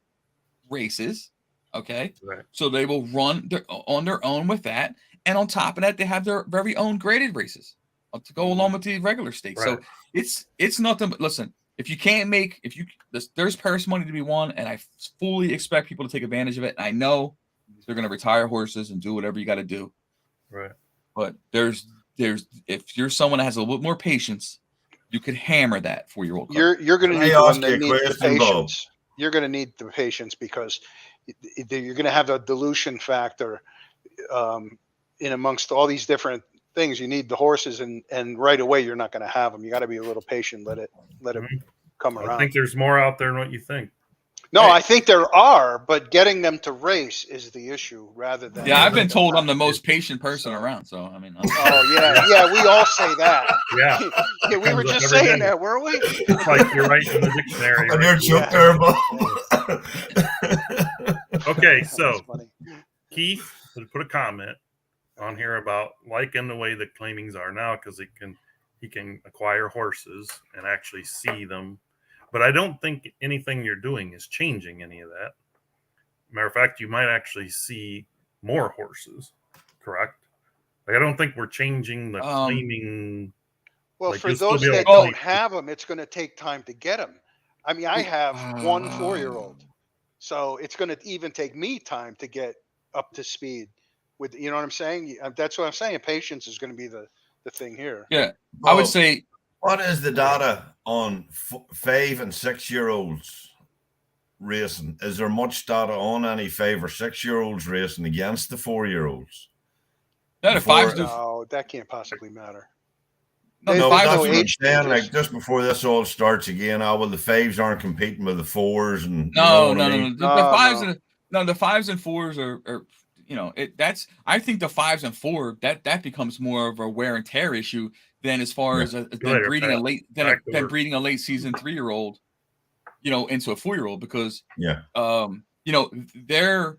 races. Okay, right. So they will run on their own with that, and on top of that, they have their very own graded races to go along with the regular stakes. Right. So it's nothing but listen. If you can't there's purse money to be won, and I fully expect people to take advantage of it. And I know they're going to retire horses and do whatever you got to do. Right. But there's if you're someone that has a little bit more patience, you could hammer that 4-year-old. You're going to need the one that needs the patience. You're going to need the patience because you're going to have a dilution factor in amongst all these different things. You need the horses, and right away you're not going to have them. You got to be a little patient. Let it come around. I think there's more out there than what you think. No, I think there are, but getting them to race is the issue rather than. Yeah, I've been told I'm the most patient person around. So I mean. Yeah, we all say that. Yeah, we were just saying that, were we? It's like you're right in the dictionary. And you're so terrible. Okay, so Keith put a comment on here about liking the way the claimings are now because he can acquire horses and actually see them. But I don't think anything you're doing is changing any of that. Matter of fact, you might actually see more horses, correct? Like I don't think we're changing the claiming. Well, like, for those that don't have them, it's going to take time to get them. I mean, I have one 4-year-old, so it's going to even take me time to get up to speed with. You know what I'm saying? That's what I'm saying. Patience is going to be the thing here. Yeah, I would say. What is the data on 5- and 6-year-olds racing, is there much data on any 5 or 6 year olds racing against the 4-year-olds? No, the fives do. No, that can't possibly matter. No, the No, fives that's no what I'm age saying. changes. Like just before this all starts again, well, the 5s aren't competing with the 4s, and you know No, what no, I no, mean? no. The fives No. and the 5s and 4s are you know, that's I think the 5s and 4 that becomes more of a wear and tear issue than as far Yeah. as Go than ahead, breeding Pat. a late Back to than work. breeding a late season 3-year-old, you know, into a 4-year-old, because Yeah. you know, they're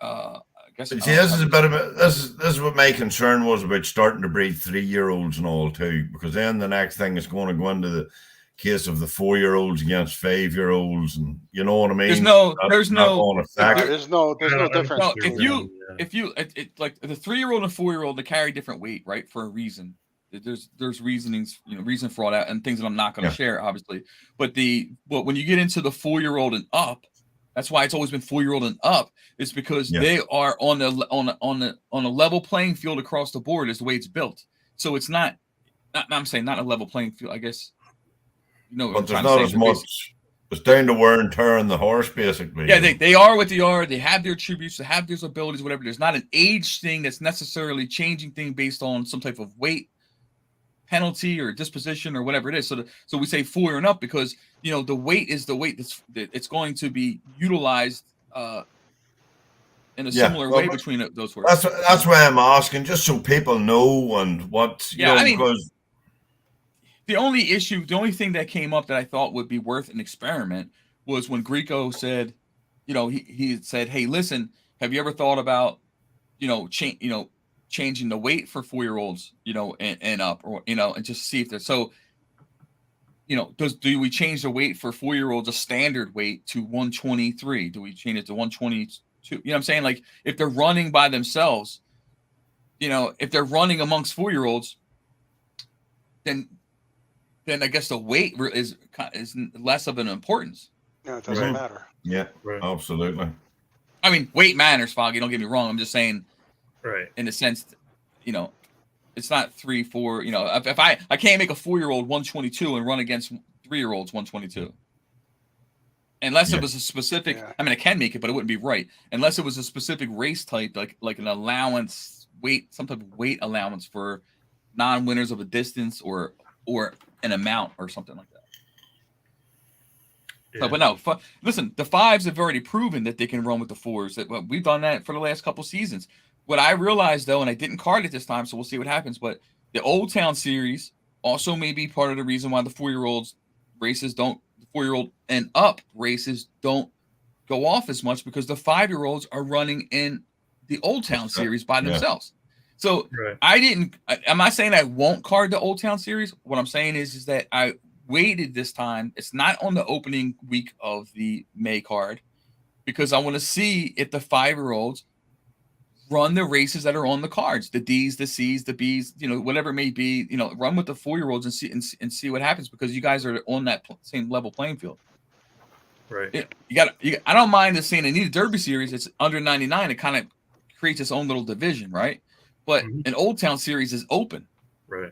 I guess But see, this is a bit of a, this is what my concern was about starting to breed 3-year-olds and all too, because then the next thing is going to go into the case of the 4-year-olds against 5-year-olds, and you know what I mean. there's no That's not going to affect. There's no difference. No, between if them. you like the 3-year-old and 4-year-old, they carry different weight, right? For a reason. There's reasonings, you know, reason for all that, and things that I'm not going to share, obviously. But when you get into the 4-year-old and up, that's why it's always been 4-year-old and up. It's because they are on a level playing field across the board, is the way it's built. So it's not I'm saying not a level playing field, I guess. You know, But there's not as much. It's down to wear and tear on the horse, basically. Yeah, they are what they are. They have their attributes, they have their abilities, whatever. There's not an age thing that's necessarily changing thing based on some type of weight penalty or disposition or whatever it is. So we say 4 and up because, you know, the weight is the weight it's going to be utilized in a similar way between those horses. That's why I'm asking, just so people know and what you know. I mean, because the only thing that came up that I thought would be worth an experiment was when Greco said, you know, he said, hey, listen, have you ever thought about, you know, changing the weight for 4-year-olds, you know, and up, or, you know, and just see if they're so, you know, do we change the weight for 4-year-olds, a standard weight, to 123? Do we change it to 122? You know what I'm saying? Like, if they're running by themselves, you know, if they're running amongst 4-year-olds, then I guess the weight is less of an importance. Yeah, it doesn't matter. Yeah, absolutely. I mean, weight matters, Foggy. Don't get me wrong. I'm just saying, right, in the sense, you know, it's not 3, 4. You know, if I can't make a 4-year-old 122 and run against 3-year-olds 122, unless it was a specific. I mean, I can make it, but it wouldn't be right unless it was a specific race type, like an allowance weight, some type of weight allowance for non-winners of a distance or an amount or something like that. Yeah. So, but no, listen, the 5s have already proven that they can run with the 4s. That we've done that for the last couple seasons. What I realized, though, and I didn't card it this time, so we'll see what happens, but the Old Town Series also may be part of the reason why the 4-year-olds races don't, the 4-year-old and up races don't go off as much, because the 5-year-olds are running in the Old Town Series by themselves. So I'm not saying I won't card the Old Town Series. What I'm saying is that I waited this time. It's not on the opening week of the May card, because I want to see if the 5-year-olds run the races that are on the cards, the D's, the C's, the B's, you know, whatever it may be, you know, run with the 4-year-olds and see what happens, because you guys are on that same level playing field. Right. I don't mind this saying, I need a Derby Series. It's under 99. It kind of creates its own little division, right? But an Old Town Series is open. Right.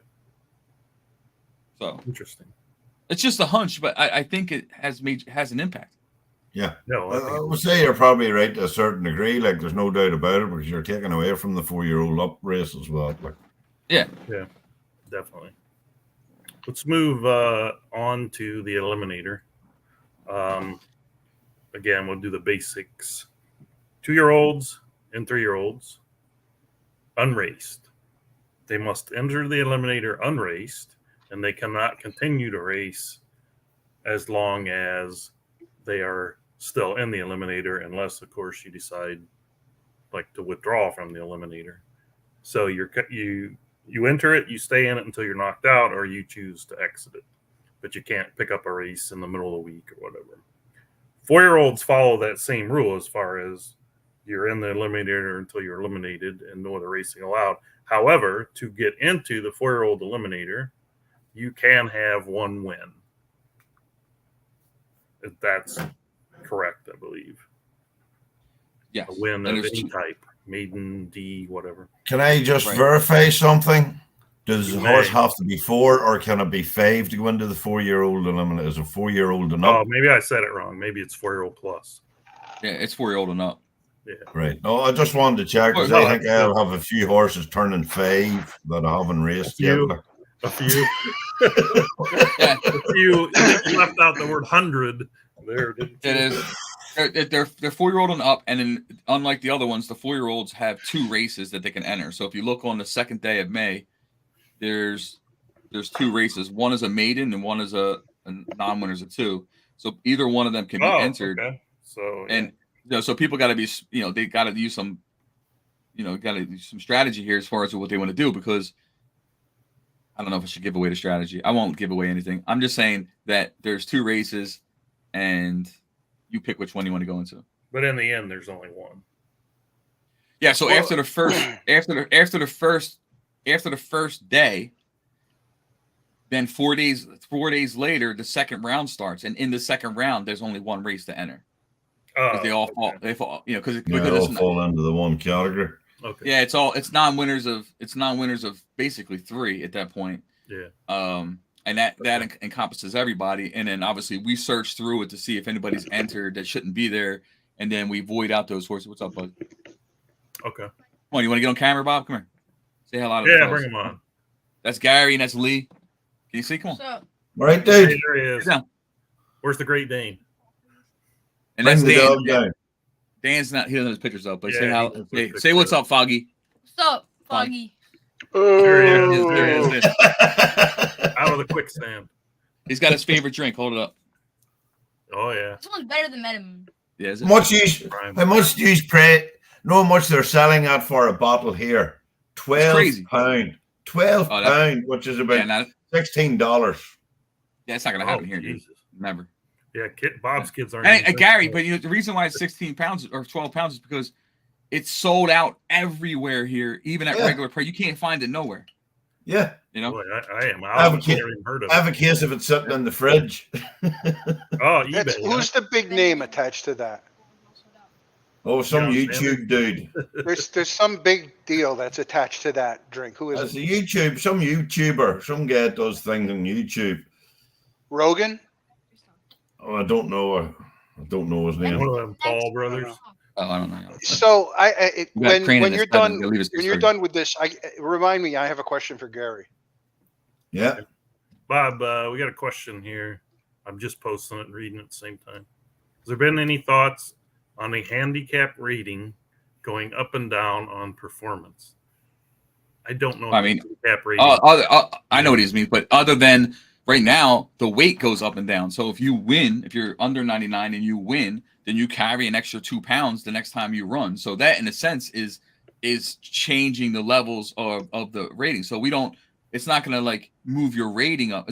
So interesting. It's just a hunch, but I think it has an impact. Yeah. No, I would say you're probably right to a certain degree. Like, there's no doubt about it, because you're taking away from the 4-year-old up race as well. Like, yeah, definitely. Let's move on to the Eliminator. Again, we'll do the basics. 2-year-olds and 3-year-olds, unraced. They must enter the Eliminator unraced, and they cannot continue to race as long as they are still in the Eliminator, unless, of course, you decide to withdraw from the Eliminator. So you enter it, you stay in it until you're knocked out, or you choose to exit it. But you can't pick up a race in the middle of the week or whatever. 4-year-olds follow that same rule, as far as you're in the Eliminator until you're eliminated and no other racing allowed. However, to get into the 4-year-old Eliminator, you can have one win. If that's correct, I believe. Yes. A win of any type, maiden, D, whatever. Can I just verify something? Does the You horse may. have to be 4 or can it be 5 to go into the 4-year-old? And is a 4-year-old and Oh, up? maybe I said it wrong. Maybe it's 4-year-old plus. Yeah, it's 4-year-old and up. Yeah. Right. No, I just wanted to check because Well, I think that's I'll have a few horses turning 5 that I haven't A raced yet. few. A few. Yeah, A few. I think you left out the word 100 there, didn't you? it is. They're 4-year-old and up, and then unlike the other ones, the 4-year-olds have 2 races that they can enter. So if you look on the second day of May, there's 2 races. One is a maiden, and one is a non-winners of 2. So either one of them can be entered. Okay. So And so people got to be, they got to use some, got to use some strategy here as far as what they want to do, because I don't know if I should give away the strategy. I won't give away anything. I'm just saying that there's 2 races, and you pick which one you want to go into. but in the end, there's only one. Yeah. So Well, after the first day, then 4 days later, the second round starts, and in the second round, there's only 1 race to enter. Oh, They all fall. okay. They fall. Because They all fall into the one category. Okay. yeah, it's non-winners of basically 3 at that point. Yeah. And that encompasses everybody. And then obviously we search through it to see if anybody's entered that shouldn't be there, and then we void out those horses. What's up, bud? Okay. Come on, you want to get on camera, Bob? Come here. Say hello to the Yeah, fellas. bring him on. That's Gary and that's Lee. Can you see? Come on. So, Right, Hey, dude. there he is. Sit down. Where's the Great Dane? And Bring that's the Dan. dog down. Dan's not. He doesn't have his pictures up, but Yeah, say he how. can put Say, pictures say what's up. up, Foggy. what's up, Foggy? There he is. Oh. There he is. Out of the quicksand. He's got his favorite drink. Hold it up. Oh yeah. This one's better than Medimon. Yeah, is it? Prime. How much do you pay? Know how much they're selling at for a bottle here? crazy. £12. £12, Oh, that's- which is Yeah, about $16. yeah, it's not gonna Oh, happen here, dude. Jesus. Never. Yeah, Bob's kids aren't. And even Gary, thinking but the reason why it's 16 pounds or 12 pounds is because it's sold out everywhere here, even at Yeah. regular price. You can't find it nowhere. Yeah, You know. Boy, I am. I have a I've kid- never even heard of I have it. a case of it sitting in the fridge. Oh, That's, eBay. who's the big name attached to that? Oh, some Yeah, YouTube dude. There's some big deal that's attached to that drink. Who is That's it? a YouTube, some YouTuber, some guy does things on YouTube. Rogan? Oh, I don't know. I don't know his One name. of them Paul brothers. Oh, I don't know. So We got Crane in when this you're side, done we're gonna leave his when you're story. done with this, remind me. I have a question for Gary. Yeah. Bob, we got a question here. I'm just posting it and reading it at the same time. Has there been any thoughts on a handicap rating going up and down on performance? I don't know. I if mean, handicap rating. I know what he means, but other than right now, the weight goes up and down. So if you win, if you're under 99 and you win, then you carry an extra 2 pounds the next time you run. So that, in a sense, is changing the levels of the rating. So we don't. It's not going to like move your rating up.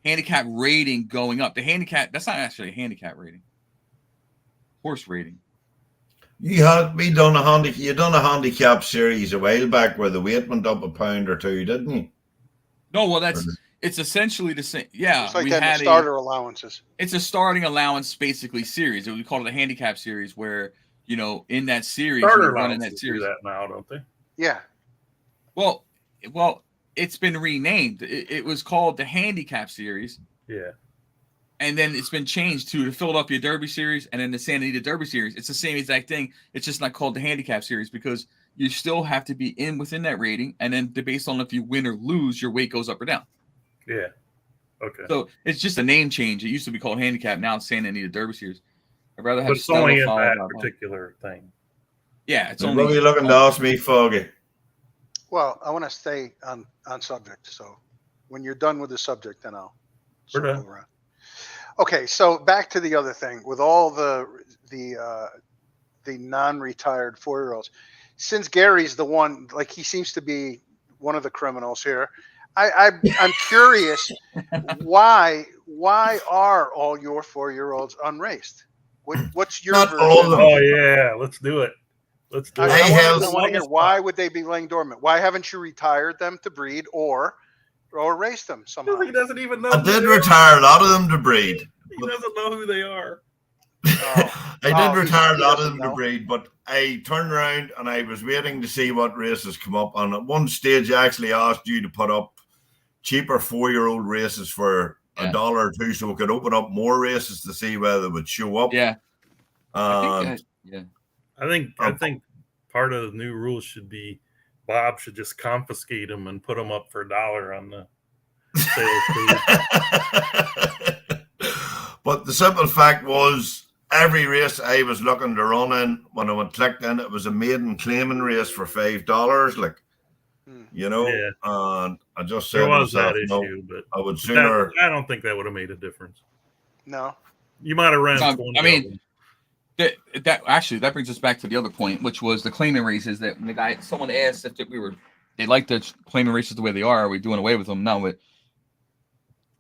Handicap rating going up? The handicap, that's not actually a handicap rating. Horse rating. You done a handicap series a while back where the weight went up a pound or 2, didn't you? No, well, it's essentially the same. Yeah, It's like we that in had the starter allowances. it's a starting allowance basically series. We call it a handicap series where, in that series, Starter you're running that allowances do series. that now, don't they? Yeah. Well, it's been renamed. It was called the handicap series. Yeah. And then it's been changed to the Philadelphia Derby Series and then the Santa Anita Derby Series. It's the same exact thing. It's just not called the Handicap Series because you still have to be within that rating. And then based on if you win or lose, your weight goes up or down. Yeah. Okay. So it's just a name change. It used to be called Handicap. Now it's Santa Anita Derby Series. I'd rather have But it's Stella only in followed that by- particular thing. Yeah, it's What only. are you looking to ask me, Foggy? Well, I want to stay on subject. So when you're done with the subject, then I'll We're circle done. around. Okay, so back to the other thing with all the non-retired 4-year-olds. Since Gary's the one, like he seems to be one of the criminals here. I'm curious why are all your 4-year-olds unraced? What's your Not version? all of them. Oh yeah, let's do it. Let's do I, it. Hey, I Hells. want to hear why would they be laying dormant? Why haven't you retired them to breed or raced them somehow? He doesn't even know. I who did they are. retire a lot of them to breed. He doesn't know who they are. I did Oh, retire he that doesn't in the know. breed, but I turned around and I was waiting to see what races come up. And at one stage, I actually asked you to put up cheaper 4-year-old races for Yeah. $1 or $2, so we could open up more races to see whether they would show up. Yeah. I think And that, yeah. I think part of the new rules should be Bob should just confiscate them and put them up for $1 on the sales page. But the simple fact was, every race I was looking to run in, when I went clicked in, it was a maiden claiming race for $5. Like, Hmm. and I just There said to was myself, that no, issue, but I would that, sooner. I don't think that would have made a difference. No. You might have ran No, 20 I mean, of them. that actually that brings us back to the other point, which was the claiming races. That someone asked if they like the claiming races the way they are we doing away with them? No, we're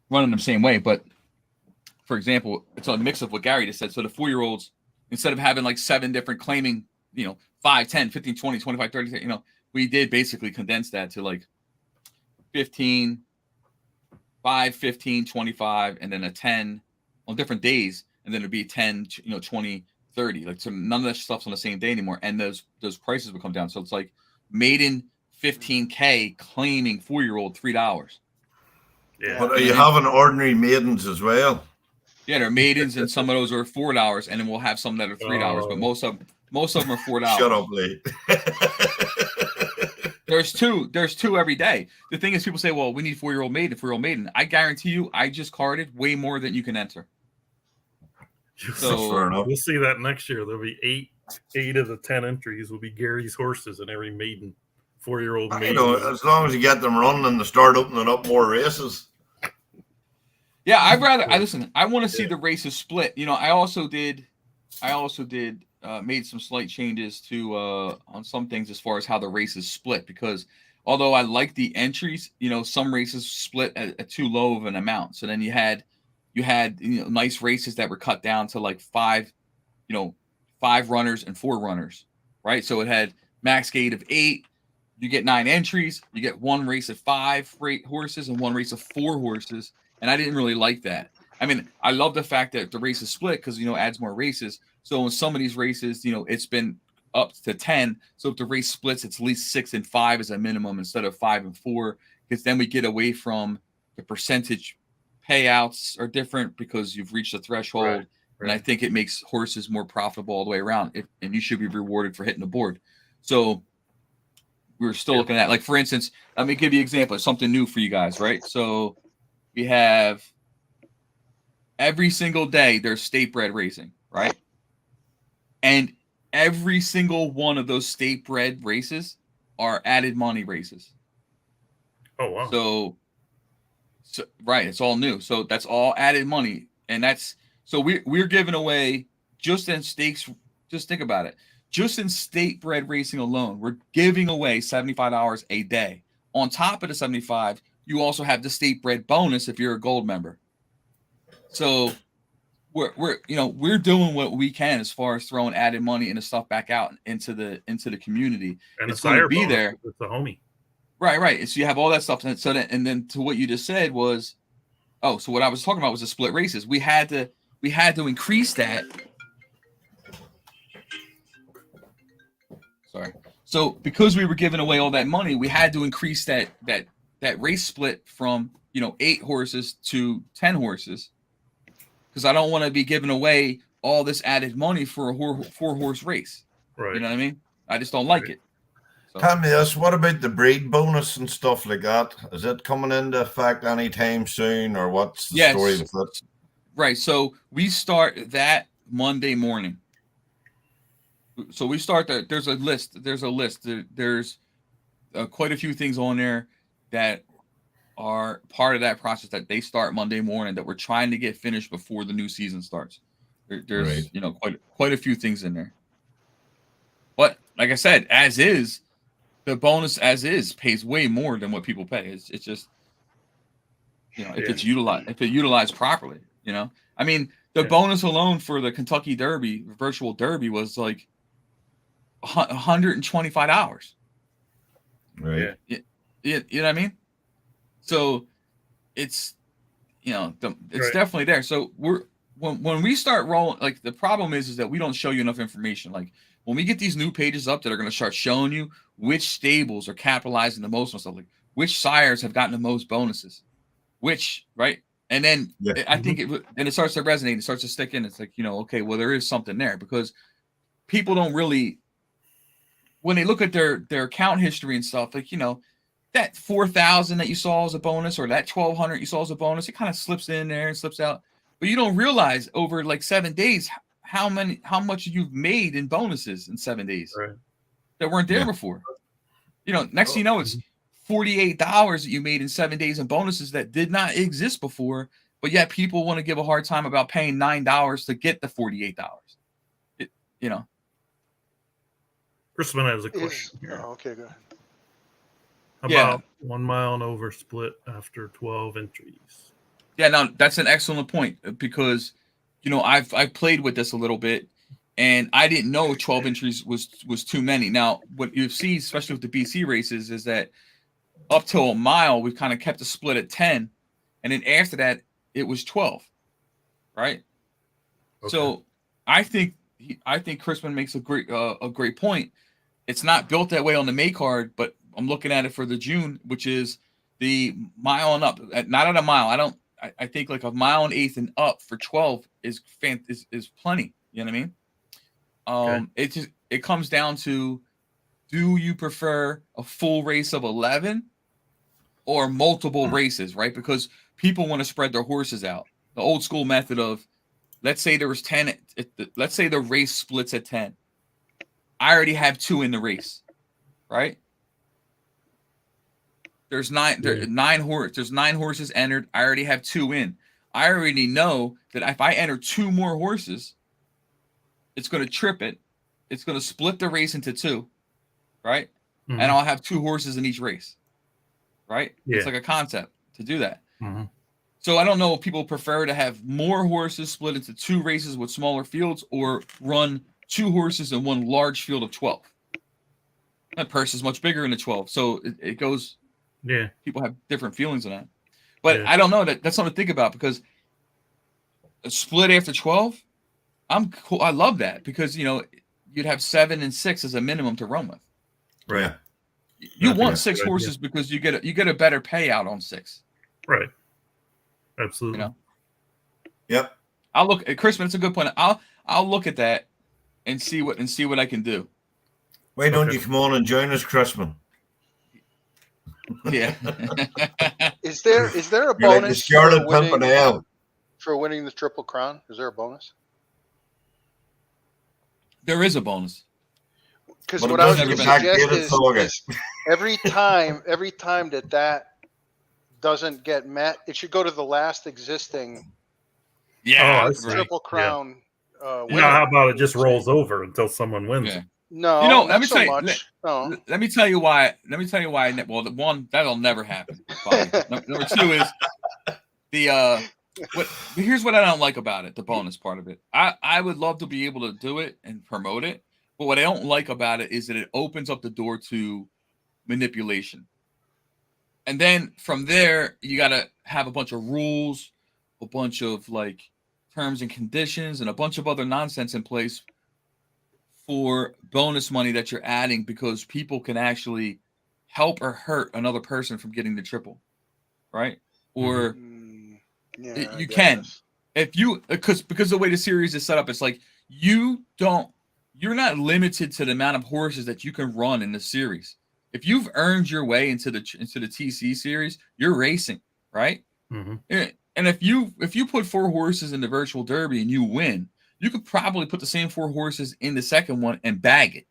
running them the same way. But for example, it's a mix of what Gary just said. So the 4-year-olds, instead of having like 7 different claiming, 5, 10, 15, 20, 25, 30, we did basically condense that to like 15, 5, 15, 25, and then a 10 on different days. And then it'd be 10, 20, 30. Like, so none of that stuff's on the same day anymore. And those prices would come down. So it's like maiden 15K claiming 4-year-old $3. Yeah. But are you having ordinary maidens as well? Yeah, they're maidens, and some of those are $4, and then we'll have some that are $3. But most of them are $4. Shut up, Lee. There's two every day. The thing is, people say, well, we need 4-year-old maiden, 4-year-old maiden. I guarantee you, I just carded way more than you can enter. That's fair enough. We'll see that next year. There'll be 8 of the 10 entries will be Gary's horses in every maiden, 4-year-old maiden. As long as you get them running and they start opening up more races. Yeah, I want to see the races split. I also did made some slight changes to on some things as far as how the races split, because although I like the entries, some races split at too low of an amount. So then you had nice races that were cut down to like 5 runners and 4 runners, right? So it had max gate of 8. You get 9 entries. You get 1 race of 5 horses and 1 race of 4 horses. And I didn't really like that. I mean, I love the fact that the race is split because, adds more races. So in some of these races, it's been up to 10. So if the race splits, it's at least 6 and 5 as a minimum instead of 5 and 4, because then we get away from the percentage payouts are different because you've reached a threshold. Right. And I think it makes horses more profitable all the way around. And you should be rewarded for hitting the board. So we're still looking at, like, for instance, let me give you an example of something new for you guys, right? So we have every single day there's state bred racing, right? And every single one of those state bred races are added money races. Oh, wow. So right, it's all new. So that's all added money. And so we're giving away, just in stakes, just think about it. Just in state bred racing alone, we're giving away $75 a day. On top of the 75, you also have the state bred bonus if you're a gold member. So we're doing what we can as far as throwing added money and the stuff back out into the community. And it's going to be there. It's a homie. Right. So you have all that stuff. And then to what you just said was, so what I was talking about was the split races. We had to increase that. Sorry. So because we were giving away all that money, we had to increase that race split from 8 horses to 10 horses, because I don't want to be giving away all this added money for a 4-horse race. Right. You know what I mean? I just don't like it. So. Tell me this: what about the breed bonus and stuff like that? Is it coming into effect anytime soon, or what's the story with it? Right. So we start that Monday morning. So we start that. There's a list. There's quite a few things on there that are part of that process that they start Monday morning that we're trying to get finished before the new season starts. There's quite a few things in there. But like I said, as is, the bonus as is pays way more than what people pay. It's just if it's utilized properly. I mean, the bonus alone for the Kentucky Derby, virtual Derby, was like $125. Right. You know what I mean? So it's it's definitely there. So when we start rolling, like the problem is that we don't show you enough information. Like when we get these new pages up that are going to start showing you which stables are capitalizing the most on stuff, like which sires have gotten the most bonuses, which right, and then I think it starts to resonate, it starts to stick in. It's like, you know, okay, well there is something there, because people don't really, when they look at their account history and stuff, like, you know, that 4,000 that you saw as a bonus, or that 1,200 you saw as a bonus, it kind of slips in there and slips out. But you don't realize over like 7 days how much you've made in bonuses in 7 days that weren't there before. You know, next thing you know, it's $48 that you made in 7 days in bonuses that did not exist before, but yet people want to give a hard time about paying $9 to get the $48. You know. Crispin has a question here. Oh, okay, go ahead. About 1 mile and over split after 12 entries. Yeah, no, that's an excellent point, because, you know, I've played with this a little bit, and I didn't know 12 entries was too many. Now, what you see, especially with the BC races, is that up till a mile, we've kind of kept the split at 10, and then after that, it was 12, right? Okay. So I think Crispin makes a great point. It's not built that way on the May card, but I'm looking at it for the June, which is the mile and up. Not at a mile. I think like a mile and eighth and up for 12 is plenty. You know what I mean? It comes down to, do you prefer a full race of 11 or multiple races, right? Because people want to spread their horses out. The old school method of, let's say there was 10. Let's say the race splits at 10. I already have 2 in the race, right? There's 9 horses entered. I already have 2 in. I already know that if I enter 2 more horses, it's going to trip it. It's going to split the race into 2, right? Mm-hmm. And I'll have 2 horses in each race, right? Yeah. It's like a concept to do that. Mm-hmm. So I don't know if people prefer to have more horses split into 2 races with smaller fields, or run 2 horses in one large field of 12. That purse is much bigger in the 12. So it goes... Yeah, people have different feelings on that, but I don't know. That's something to think about, because a split after 12, I'm cool. I love that, because, you know, you'd have 7 and 6 as a minimum to run with. Right. You want 6 horses because you get a better payout on 6. Right. Absolutely. You know. Yep. I'll look at Crispin. It's a good point. I'll look at that and see what I can do. Why don't you come on and join us, Crispin? Yeah. Is there a bonus for winning the Triple Crown? Is there a bonus? There is a bonus. Because what I was going to suggest is every time that doesn't get met, it should go to the last existing Triple Crown. Winner. How about it just rolls over until someone wins? Yeah. No, you know, let me tell you why. Well, the one that'll never happen. Number 2 is here's what I don't like about it. The bonus part of it. I would love to be able to do it and promote it, but what I don't like about it is that it opens up the door to manipulation. And then from there, you got to have a bunch of rules, a bunch of like terms and conditions, and a bunch of other nonsense in place for bonus money that you're adding, because people can actually help or hurt another person from getting the triple, right? Or you can, if you, because the way the series is set up, it's like you're not limited to the amount of horses that you can run in the series. If you've earned your way into the TC series, you're racing, right? Mm-hmm. And if you put 4 horses in the virtual derby and you win, you could probably put the same 4 horses in the second one and bag it,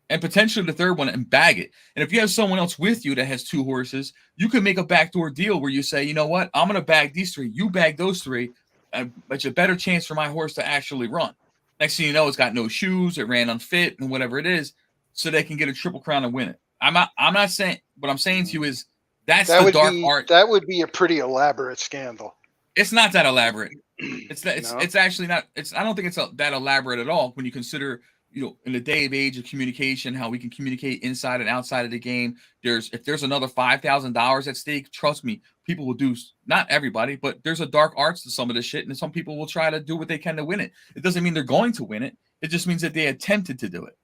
and potentially the third one and bag it. And if you have someone else with you that has 2 horses, you can make a backdoor deal where you say, you know what, I'm going to bag these 3, you bag those 3, and it's a better chance for my horse to actually run. Next thing you know, it's got no shoes, it ran unfit, and whatever it is, so they can get a Triple Crown and win it. I'm not saying, what I'm saying to you is that's the dark art. That would be a pretty elaborate scandal. It's not that elaborate. It's actually not. I don't think it's that elaborate at all when you consider in the day of age of communication, how we can communicate inside and outside of the game. If there's another $5,000 at stake, trust me, people will do, not everybody, but there's a dark arts to some of this shit. And some people will try to do what they can to win it. It doesn't mean they're going to win it. It just means that they attempted to do it.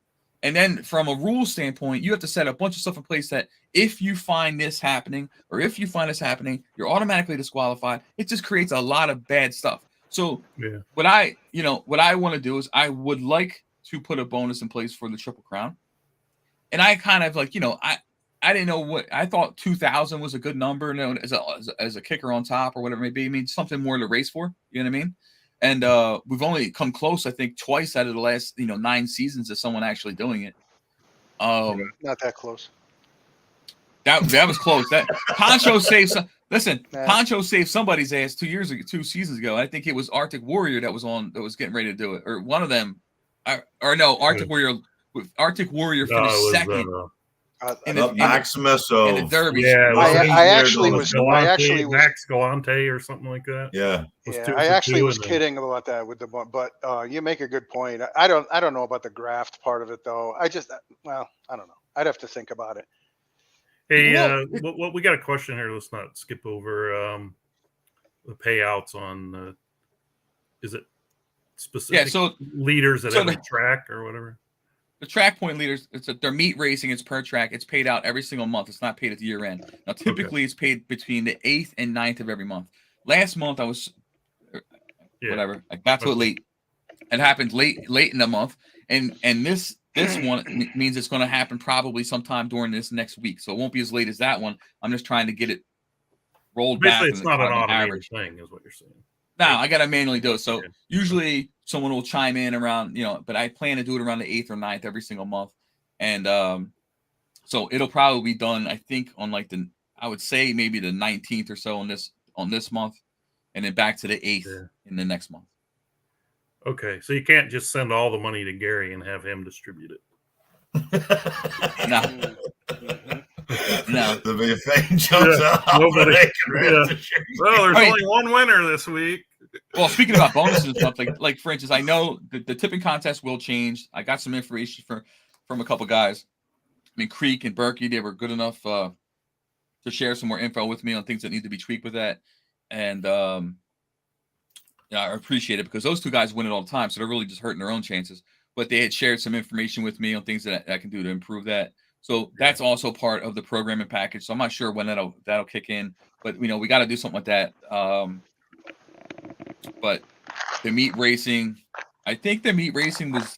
And then from a rule standpoint, you have to set a bunch of stuff in place that if you find this happening, or if you find this happening, you're automatically disqualified. It just creates a lot of bad stuff. So what I want to do is I would like to put a bonus in place for the Triple Crown. And I kind of like, I didn't know what I thought 2,000 was a good number, as a kicker on top or whatever it may be. I mean, something more to race for, you know what I mean? And we've only come close, I think, twice out of the last 9 seasons of someone actually doing it. Not that close. That was close. That Poncho saved. Poncho saved somebody's ass 2 seasons ago. I think it was Arctic Warrior that was getting ready to do it, or one of them, Arctic Warrior. Arctic Warrior finished second. Maximus in the Derby. Yeah, I actually was Max Galante or something like that. Yeah, I actually was kidding about that with the, but you make a good point. I don't know about the graft part of it though. I don't know. I'd have to think about it. Hey, we got a question here. Let's not skip over the payouts on. Is it specific leaders at every track or whatever? The track point leaders, they're meet racing. It's per track. It's paid out every single month. It's not paid at the year end. Now, typically, it's paid between the 8th and 9th of every month. Last month, I was whatever. I got to it late. It happened late in the month, and this one means it's going to happen probably sometime during this next week. So it won't be as late as that one. I'm just trying to get it rolled back. Basically, it's not an automated thing, is what you're saying. No, I got to manually do it. So usually someone will chime in around, but I plan to do it around the 8th or 9th every single month. And so it'll probably be done, I think, on I would say maybe the 19th or so on this month, and then back to the 8th in the next month. Okay, so you can't just send all the money to Gary and have him distribute it. No. The big thing jumps out. Nobody. Well, there's only one winner this week. Well, speaking about bonuses and stuff, like for instance, I know the tipping contest will change. I got some information from a couple guys. I mean, Creek and Berkey, they were good enough to share some more info with me on things that need to be tweaked with that. And I appreciate it because those two guys win it all the time, so they're really just hurting their own chances. But they had shared some information with me on things that I can do to improve that. So that's also part of the programming package. So I'm not sure when that'll kick in, but we got to do something like that. But the meat racing, I think the meat racing was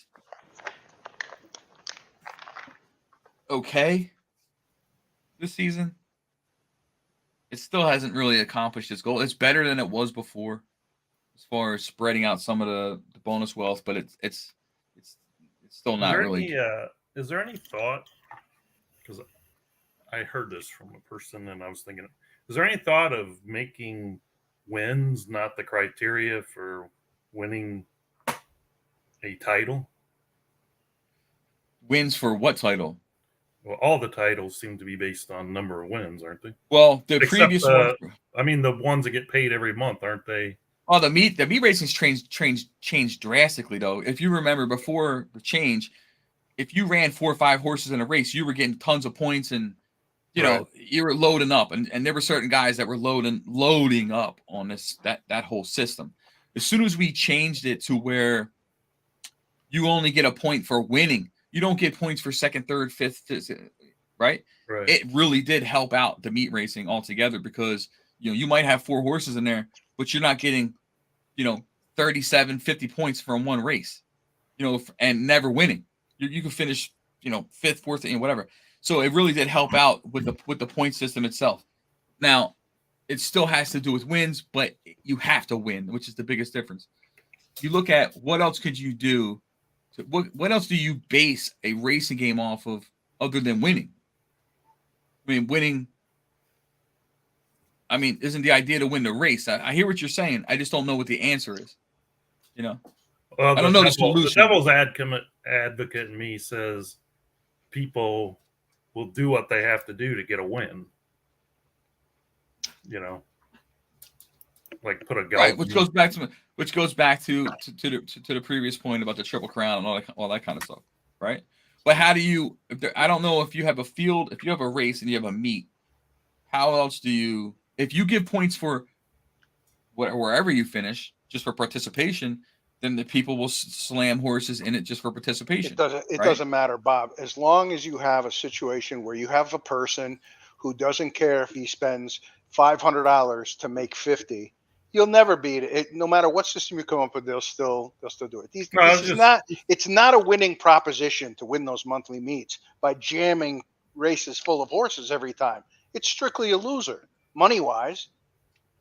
okay this season. It still hasn't really accomplished its goal. It's better than it was before, as far as spreading out some of the bonus wealth, but it's still not really. Is there any thought? Because I heard this from a person, and I was thinking, is there any thought of making wins not the criteria for winning a title? Wins for what title? Well, all the titles seem to be based on number of wins, aren't they? Well, the previous ones. I mean, the ones that get paid every month, aren't they? Oh, the meat racing's changed drastically though. If you remember before the change, if you ran 4 or 5 horses in a race, you were getting tons of points, and you were loading up, and there were certain guys that were loading up on that whole system. As soon as we changed it to where you only get a point for winning, you don't get points for second, third, fifth, right? It really did help out the meat racing altogether because you might have 4 horses in there, but you're not getting 37, 50 points from one race, and never winning. You can finish, 5th, 4th, and whatever. So it really did help out with the point system itself. Now, it still has to do with wins, but you have to win, which is the biggest difference. You look at what else could you do? What else do you base a racing game off of other than winning? I mean, winning. I mean, isn't the idea to win the race? I hear what you're saying. I just don't know what the answer is. Well, I don't know the solution. The devil's advocate in me says people will do what they have to do to get a win. like put a Right, which goes back to the previous point about the Triple Crown and all that kind of stuff, right? But how do you? I don't know if you have a field, if you have a race and you have a meet, how else do you? If you give points for wherever you finish just for participation, then the people will slam horses in it just for participation. It doesn't matter, Bob. As long as you have a situation where you have a person who doesn't care if he spends $500 to make 50, you'll never beat it. No matter what system you come up with, they'll still do it. It's not a winning proposition to win those monthly meets by jamming races full of horses every time. It's strictly a loser, money wise.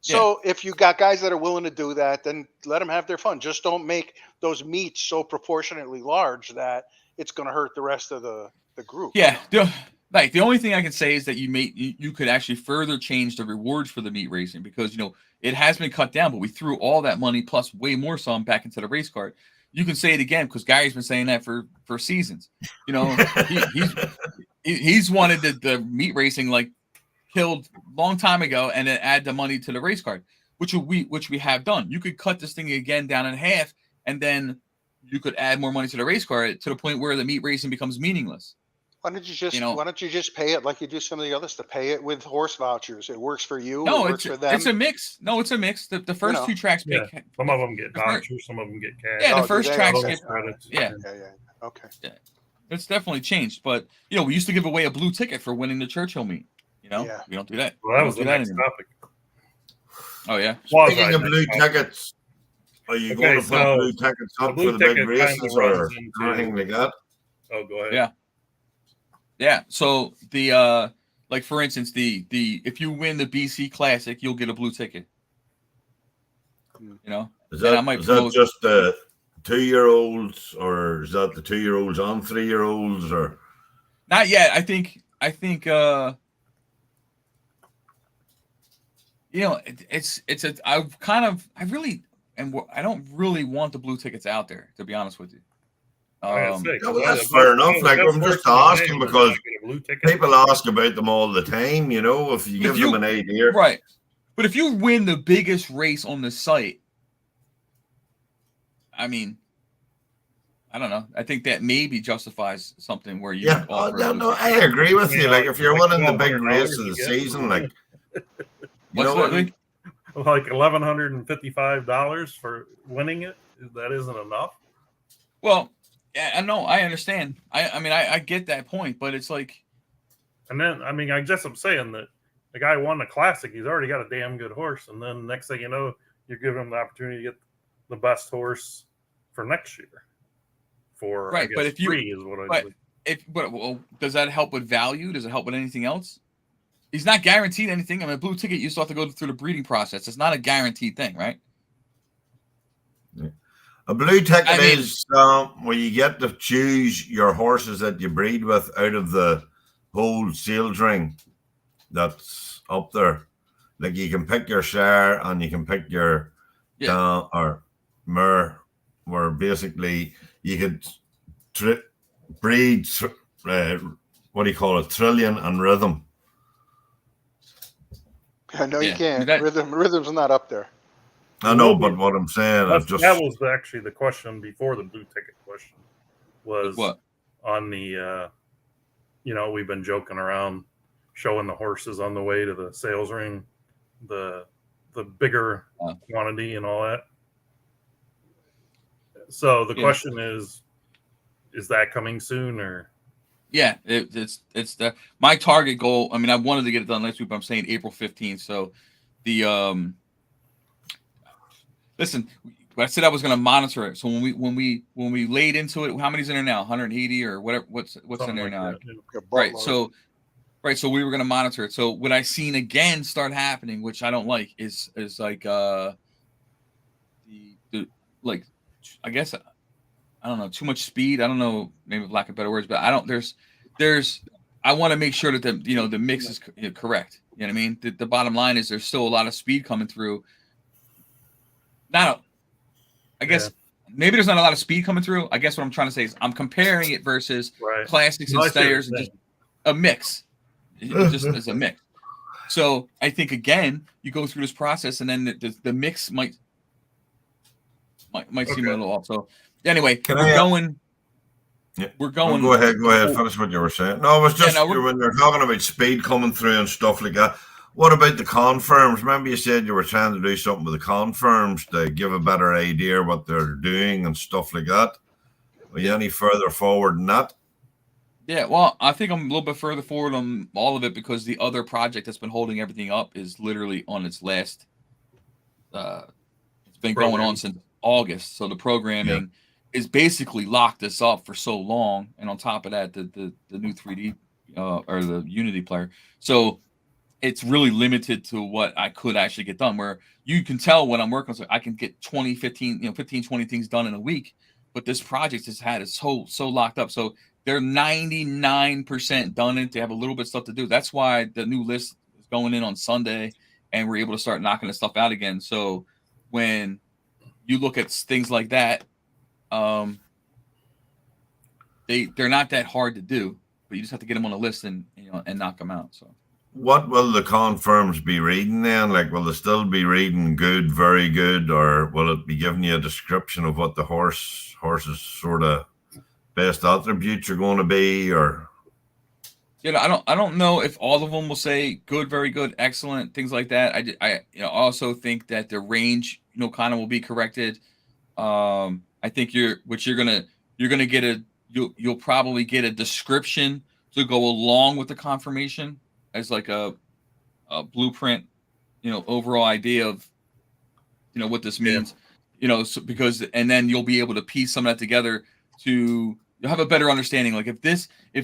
So if you got guys that are willing to do that, then let them have their fun. Just don't make those meets so proportionately large that it's going to hurt the rest of the group. Yeah. The only thing I can say is that you could actually further change the rewards for the meet racing, because it has been cut down, but we threw all that money plus way more some back into the race card. You can say it again because Gary's been saying that for seasons. He's wanted the meet racing like killed long time ago, and then add the money to the race card, which we have done. You could cut this thing again down in half, and then you could add more money to the race card to the point where the meet racing becomes meaningless. Why don't you just pay it like you do some of the others, to pay it with horse vouchers? It works for you. No, it works for them. It's a mix. No, it's a mix. The first two tracks some of them get vouchers, some of them get cash. Yeah, the first tracks get credits. Yeah. Okay. Yeah. It's definitely changed, but we used to give away a blue ticket for winning the Churchill meet. We don't do that. Well, that was the next topic. Oh yeah. Speaking of blue tickets, are you going to put blue tickets up for the big races or anything like that? Oh, go ahead. Yeah. So the like for instance, the if you win the BC Classic, you'll get a blue ticket. Is that just the 2-year-olds, or is that the 2-year-olds on 3-year-olds, or? Not yet. I think I don't really want the blue tickets out there, to be honest with you. That's fair enough. Like, I'm just asking because people ask about them all the time. If you give them an idea, right? But if you win the biggest race on the site, I mean, I don't know. I think that maybe justifies something where you. I agree with you. Like, if you're winning the big race of the season, like, like $1,155 for winning it, that isn't enough. Well, yeah, I know. I understand. I get that point, but it's like, and then I guess I'm saying that the guy won the Classic. He's already got a damn good horse, and then next thing you know, you're giving him the opportunity to get the best horse for next year. Right, but if free is what well, does that help with value? Does it help with anything else? He's not guaranteed anything. A blue ticket, you still have to go through the breeding process. It's not a guaranteed thing, right? A blue ticket is where you get to choose your horses that you breed with out of the whole sales ring that's up there. Like, you can pick your share and you can pick your or mare, where basically you could breed trillion and rhythm. No, you can't. Rhythm's not up there. I know, but what I'm saying is that was actually the question before the blue ticket question was what on the we've been joking around showing the horses on the way to the sales ring, the bigger quantity and all that. So the question is that coming soon, or? Yeah, it's my target goal. I mean, I wanted to get it done next week, but I'm saying April 15th. So the listen, I said I was going to monitor it. So when we laid into it, how many's in there now? 180 or whatever. What's something in there like now? That, yeah. Right. So we were going to monitor it. So what I seen again start happening, which I don't like, is like the like, I guess, I don't know, too much speed. I don't know, maybe lack of better words, but I don't. I want to make sure that the mix is correct. You know what I mean? The bottom line is there's still a lot of speed coming through. I guess maybe there's not a lot of speed coming through. I guess what I'm trying to say is I'm comparing it versus classics and stayers, and just a mix. It just is a mix. So I think again, you go through this process, and then the mix might seem a Okay. little off. So anyway, Can we're I, going. Yeah. We're going. Go ahead. Finish what you were saying. No, it was Yeah, just no, when you're talking about speed coming through and stuff like that. What about the confirms? Remember you said you were trying to do something with the confirms to give a better idea what they're doing and stuff like that. Are you any further forward than that? Yeah, well, I think I'm a little bit further forward on all of it because the other project that's been holding everything up is literally on its last. It's been going on since August, so the programming is basically locked us up for so long, and on top of that, the new 3D or the Unity player, so it's really limited to what I could actually get done. Where you can tell when I'm working, so I can get 20, 15, 15, 20 things done in a week, but this project has had it so locked up. So they're 99% done it. They have a little bit of stuff to do. That's why the new list is going in on Sunday, and we're able to start knocking the stuff out again. So when you look at things like that, they're not that hard to do, but you just have to get them on a list and knock them out. So what will the confirms be reading then? Like, will they still be reading good, very good, or will it be giving you a description of what the horse's sort of best attributes are going to be? Or I don't know if all of them will say good, very good, excellent, things like that. I also think that the range kind of will be corrected. I think you'll probably get a description to go along with the confirmation as like a blueprint, overall idea of what this means, because then you'll be able to piece some of that together to have a better understanding. Like if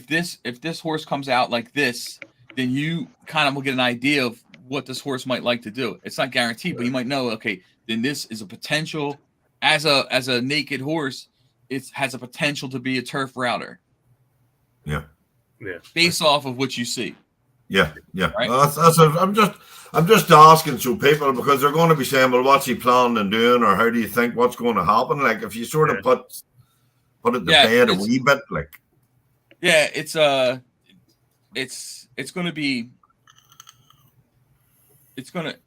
this horse comes out like this, then you kind of will get an idea of what this horse might like to do. It's not guaranteed, but you might know, okay, then this is a potential as a naked horse. It has a potential to be a turf router. Yeah. Based off of what you see. Yeah. Right? Well, I'm just asking so people, because they're going to be saying, well, what's he planning on doing, or how do you think what's going to happen? Like if you sort of put it to bed a wee bit, like. Yeah, it's going to be.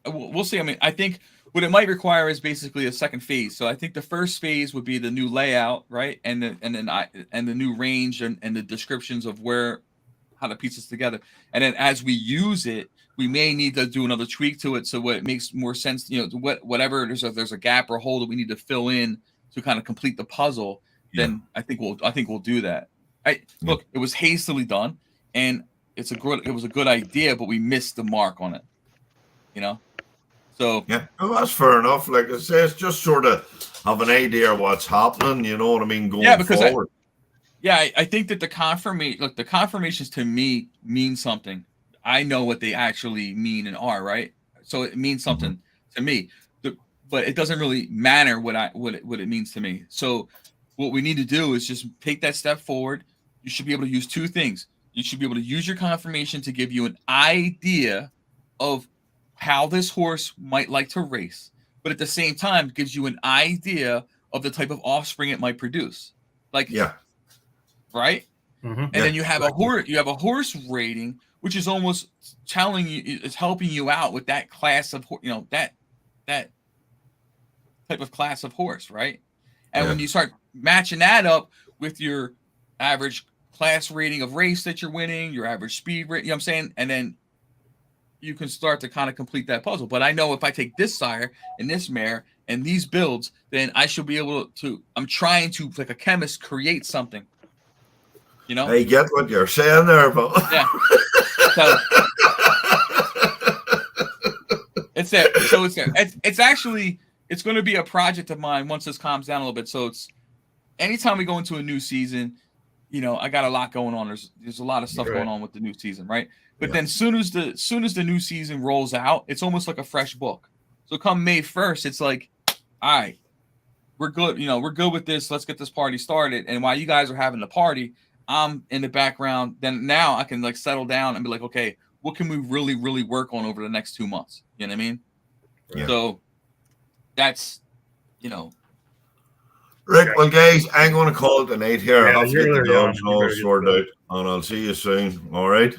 We'll see. I mean, I think what it might require is basically a second phase. So I think the first phase would be the new layout, right, and the new range and the descriptions of how to piece this together. And then as we use it, we may need to do another tweak to it so it makes more sense. Whatever there's a gap or hole that we need to fill in to kind of complete the puzzle. Then I think we'll do that. Look, it was hastily done, and it was a good idea, but we missed the mark on it. So yeah, well, that's fair enough. Like I say, it's just sort of have an idea of what's happening. You know what I mean? Going forward. I think that the confirmations to me mean something. I know what they actually mean and are, right? So it means something to me. But it doesn't really matter what it means to me. So what we need to do is just take that step forward. You should be able to use two things. You should be able to use your confirmation to give you an idea of how this horse might like to race, but at the same time gives you an idea of the type of offspring it might produce. Like, right? Mm-hmm. And then you have a horse rating, which is almost telling you, it's helping you out with that class of, that type of class of horse, right? And when you start matching that up with your average class rating of race that you're winning, your average speed rate, what I'm saying? And then you can start to kind of complete that puzzle. But I know if I take this sire and this mare and these builds, then I should be able to, I'm trying to, like a chemist, create something. I get what you're saying there, but yeah. So it's there. So it's there. It's actually, it's going to be a project of mine once this calms down a little bit. So it's anytime we go into a new season, I got a lot going on. There's a lot of stuff going on with the new season, right? But then soon as the new season rolls out, it's almost like a fresh book. So come May 1st, it's like, all right, we're good. We're good with this. Let's get this party started. And while you guys are having the party, I'm in the background. Then now I can settle down and be like, okay, what can we really, really work on over the next 2 months? You know what I mean? Yeah. So that's, Rick, well, guys, I'm going to call it a night here. I'll have to get the dogs all sorted out, and I'll see you soon. All right?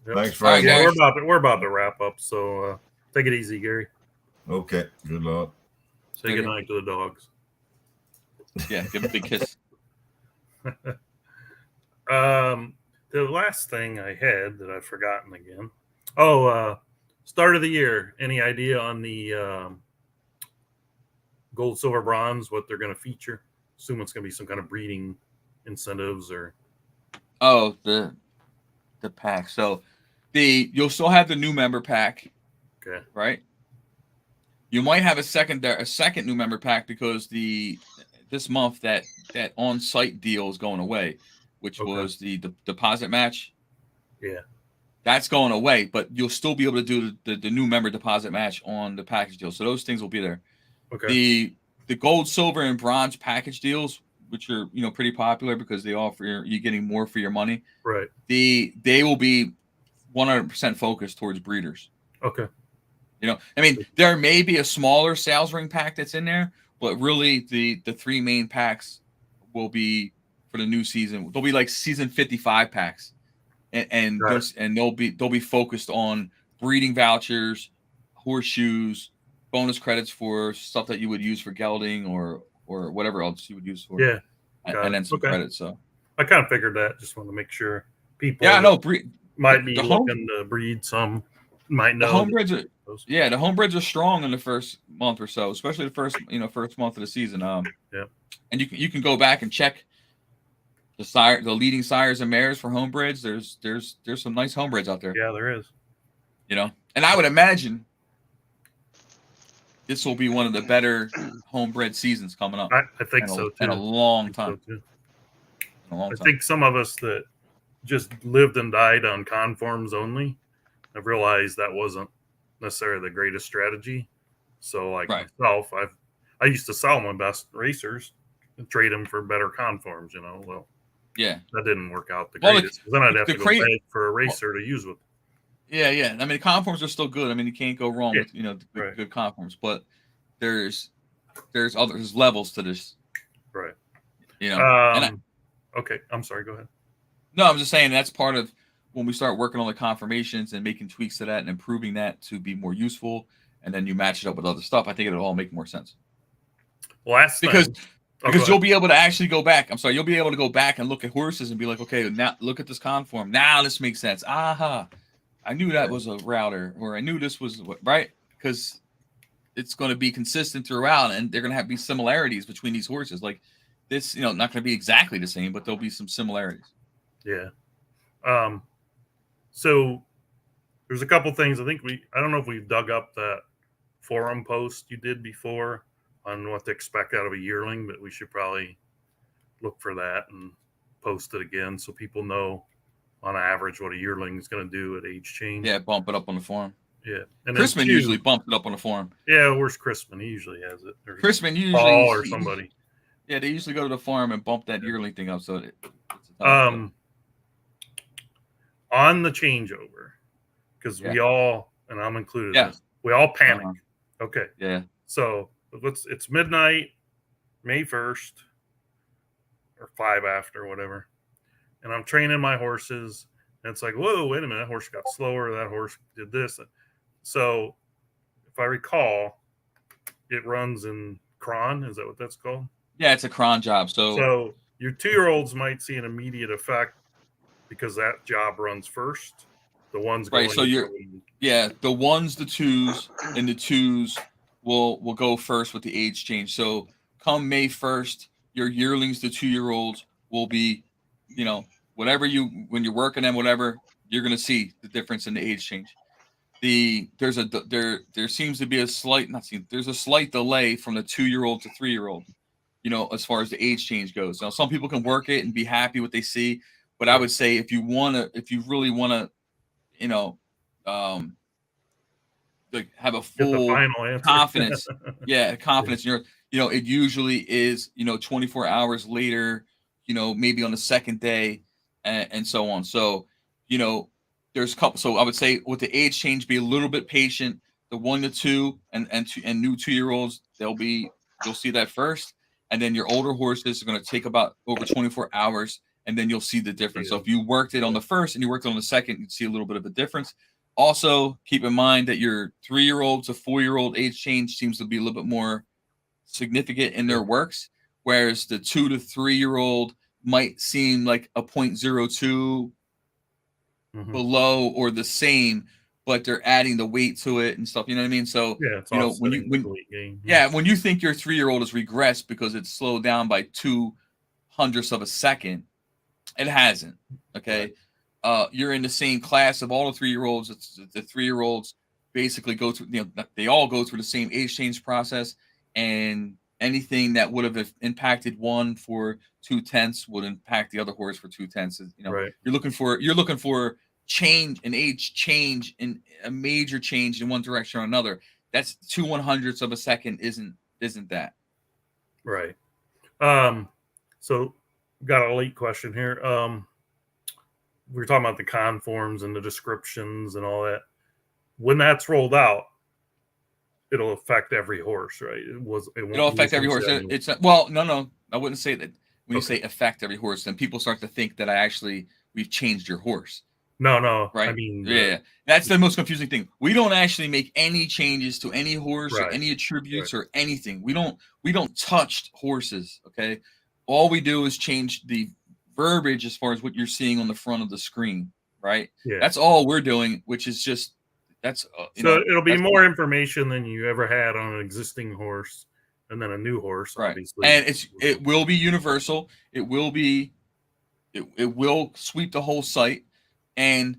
Yep. Thanks, All right, Frank. Yeah, Gary. we're about to wrap up, so take it easy, Gary. Okay, good luck. Say Okay. goodnight to the dogs. Yeah, give a big kiss. The last thing I had that I've forgotten again. Oh, start of the year. Any idea on the gold, silver, bronze? What they're going to feature? Assume it's going to be some kind of breeding incentives or. Oh, the pack. So you'll still have the new member pack, Okay. right? You might have a second new member pack because this month that on-site deal is going away, which Okay. was the deposit match. Yeah. That's going away, but you'll still be able to do the new member deposit match on the package deal. So those things will be there. Okay. The gold, silver, and bronze package deals, which are pretty popular because they offer you getting more for your money. Right. They will be 100% focused towards breeders. Okay. I mean, there may be a smaller sales ring pack that's in there, but really the three main packs will be for the new season. They'll be like season 55 packs, and they'll be focused on breeding vouchers, horseshoes, bonus credits for stuff that you would use for gelding or whatever else you would use for. Yeah. And then some credits. So I kind of figured that. Just want to make sure people. Yeah, I know. Might be looking to breed some. Might know. The homebreds are strong in the first month or so, especially the first month of the season. Yeah. And you can go back and check the leading sires and mares for homebreds. There's some nice homebreds out there. Yeah, there is. And I would imagine this will be one of the better homebred seasons coming up. I think so too. In a long time. I think some of us that just lived and died on conforms only have realized that wasn't necessarily the greatest strategy. So, like myself, I used to sell my best racers and trade them for better conforms. Well, yeah, that didn't work out the greatest. Then I'd have to go beg for a racer to use with. Yeah. I mean, conforms are still good. I mean, you can't go wrong with good conforms, but there's levels to this. Right. Okay, I'm sorry. Go ahead. No, I'm just saying that's part of when we start working on the confirmations and making tweaks to that and improving that to be more useful, and then you match it up with other stuff. I think it'll all make more sense. Because you'll be able to actually go back. I'm sorry, you'll be able to go back and look at horses and be like, okay, now look at this conform. Now this makes sense. Aha, I knew that was a router, or I knew this was right, because it's going to be consistent throughout, and they're going to be similarities between these horses. Like this, not going to be exactly the same, but there'll be some similarities. Yeah. So there's a couple things. I don't know if we've dug up that forum post you did before on what to expect out of a yearling, but we should probably look for that and post it again so people know on average what a yearling is going to do at age change. Yeah, bump it up on the forum. Yeah. And Chrisman usually bumps it up on the forum. Yeah, where's Chrisman? He usually has it. Or Chrisman usually Paul or somebody. Yeah, they usually go to the forum and bump that yearling thing up. So on the changeover, because we all, and I'm included in this, we all panic. Okay. Yeah. So it's midnight, May 1st, or 5 after, whatever. And I'm training my horses. And it's like, whoa, wait a minute. That horse got slower. That horse did this. So if I recall, it runs in cron. Is that what that's called? Yeah, it's a cron job. So your 2-year-olds might see an immediate effect because that job runs first. The ones going. Right. So the ones, the twos, and the twos will go first with the age change. So come May 1st, your yearlings, the 2-year-olds, will be, whatever when you're working them, whatever, you're going to see the difference in the age change. There seems to be a slight delay from the 2-year-old to 3-year-old, as far as the age change goes. Now, some people can work it and be happy what they see, but I would say if you really want to, like have a full confidence, confidence in your, it usually is, 24 hours later, maybe on the second day, and so on. So, there's a couple. So I would say with the age change, be a little bit patient. The 1 to 2 and new 2-year-olds, you'll see that first, and then your older horses are going to take about over 24 hours, and then you'll see the difference. So if you worked it on the first and you worked it on the second, you'd see a little bit of a difference. Also, keep in mind that your 3-year-old to 4-year-old age change seems to be a little bit more significant in their works, whereas the 2 to 3-year-old might seem like a 0.02 below or the same, but they're adding the weight to it and stuff. You know what I mean? So Yeah, it's you know when game. when you think your 3-year-old has regressed because it's slowed down by 0.02 of a second, it hasn't. Okay. Right. You're in the same class of all the 3-year-olds. It's the 3-year-olds basically go through, they all go through the same age change process, and anything that would have impacted one for 0.2 would impact the other horse for 0.2. Right. You're looking for change, an age change, in a major change in one direction or another. That's 0.02 of a second. Isn't that right? So got a late question here. We were talking about the conforms and the descriptions and all that. When that's rolled out, it'll affect every horse, right? It'll affect every horse. It's no, I wouldn't say that. When you say affect every horse, then people start to think that we've changed your horse. No, right? I mean, that's the most confusing thing. We don't actually make any changes to any horse or any attributes or anything. We don't touch horses. Okay, all we do is change the verbiage as far as what you're seeing on the front of the screen. Right? Yeah. That's all we're doing, which is just it'll be more information than you ever had on an existing horse, and then a new horse, obviously. And it will be universal. It will sweep the whole site. And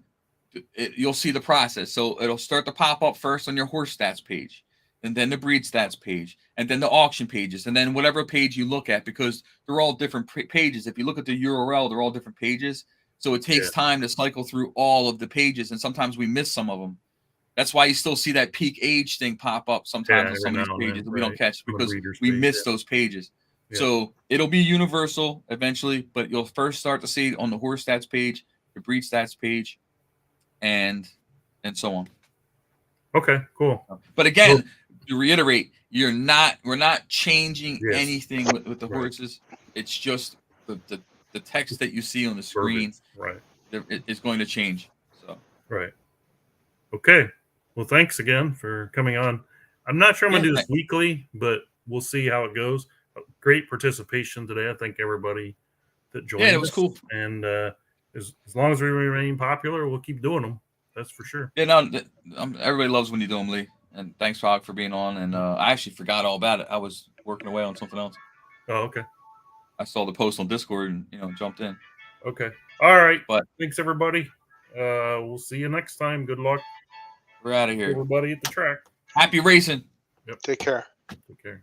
you'll see the process. So it'll start to pop up first on your horse stats page, and then the breed stats page, and then the auction pages, and then whatever page you look at, because they're all different pages. If you look at the URL, they're all different pages. So it takes time to cycle through all of the pages, and sometimes we miss some of them. That's why you still see that peak age thing pop up sometimes on some of these pages that we don't catch, because we miss those pages. Yeah. So it'll be universal eventually, but you'll first start to see it on the horse stats page, the breed stats page, and so on. Okay, cool. But again, to reiterate, we're not changing anything with the horses. It's just the text that you see on the screen. Right. It's going to change. So right. Okay. Well, thanks again for coming on. I'm not sure I'm going to do this weekly, but we'll see how it goes. Great participation today. I thank everybody that joined us. Yeah, it was cool. And as long as we remain popular, we'll keep doing them. That's for sure. Yeah, no, everybody loves when you do them, Lee. And thanks, Hog, for being on. And I actually forgot all about it. I was working away on something else. Oh, okay. I saw the post on Discord and jumped in. Okay. All right. But thanks, everybody. We'll see you next time. Good luck. We're out of here. Everybody at the track. Happy racing. Yep. Take care. Take care.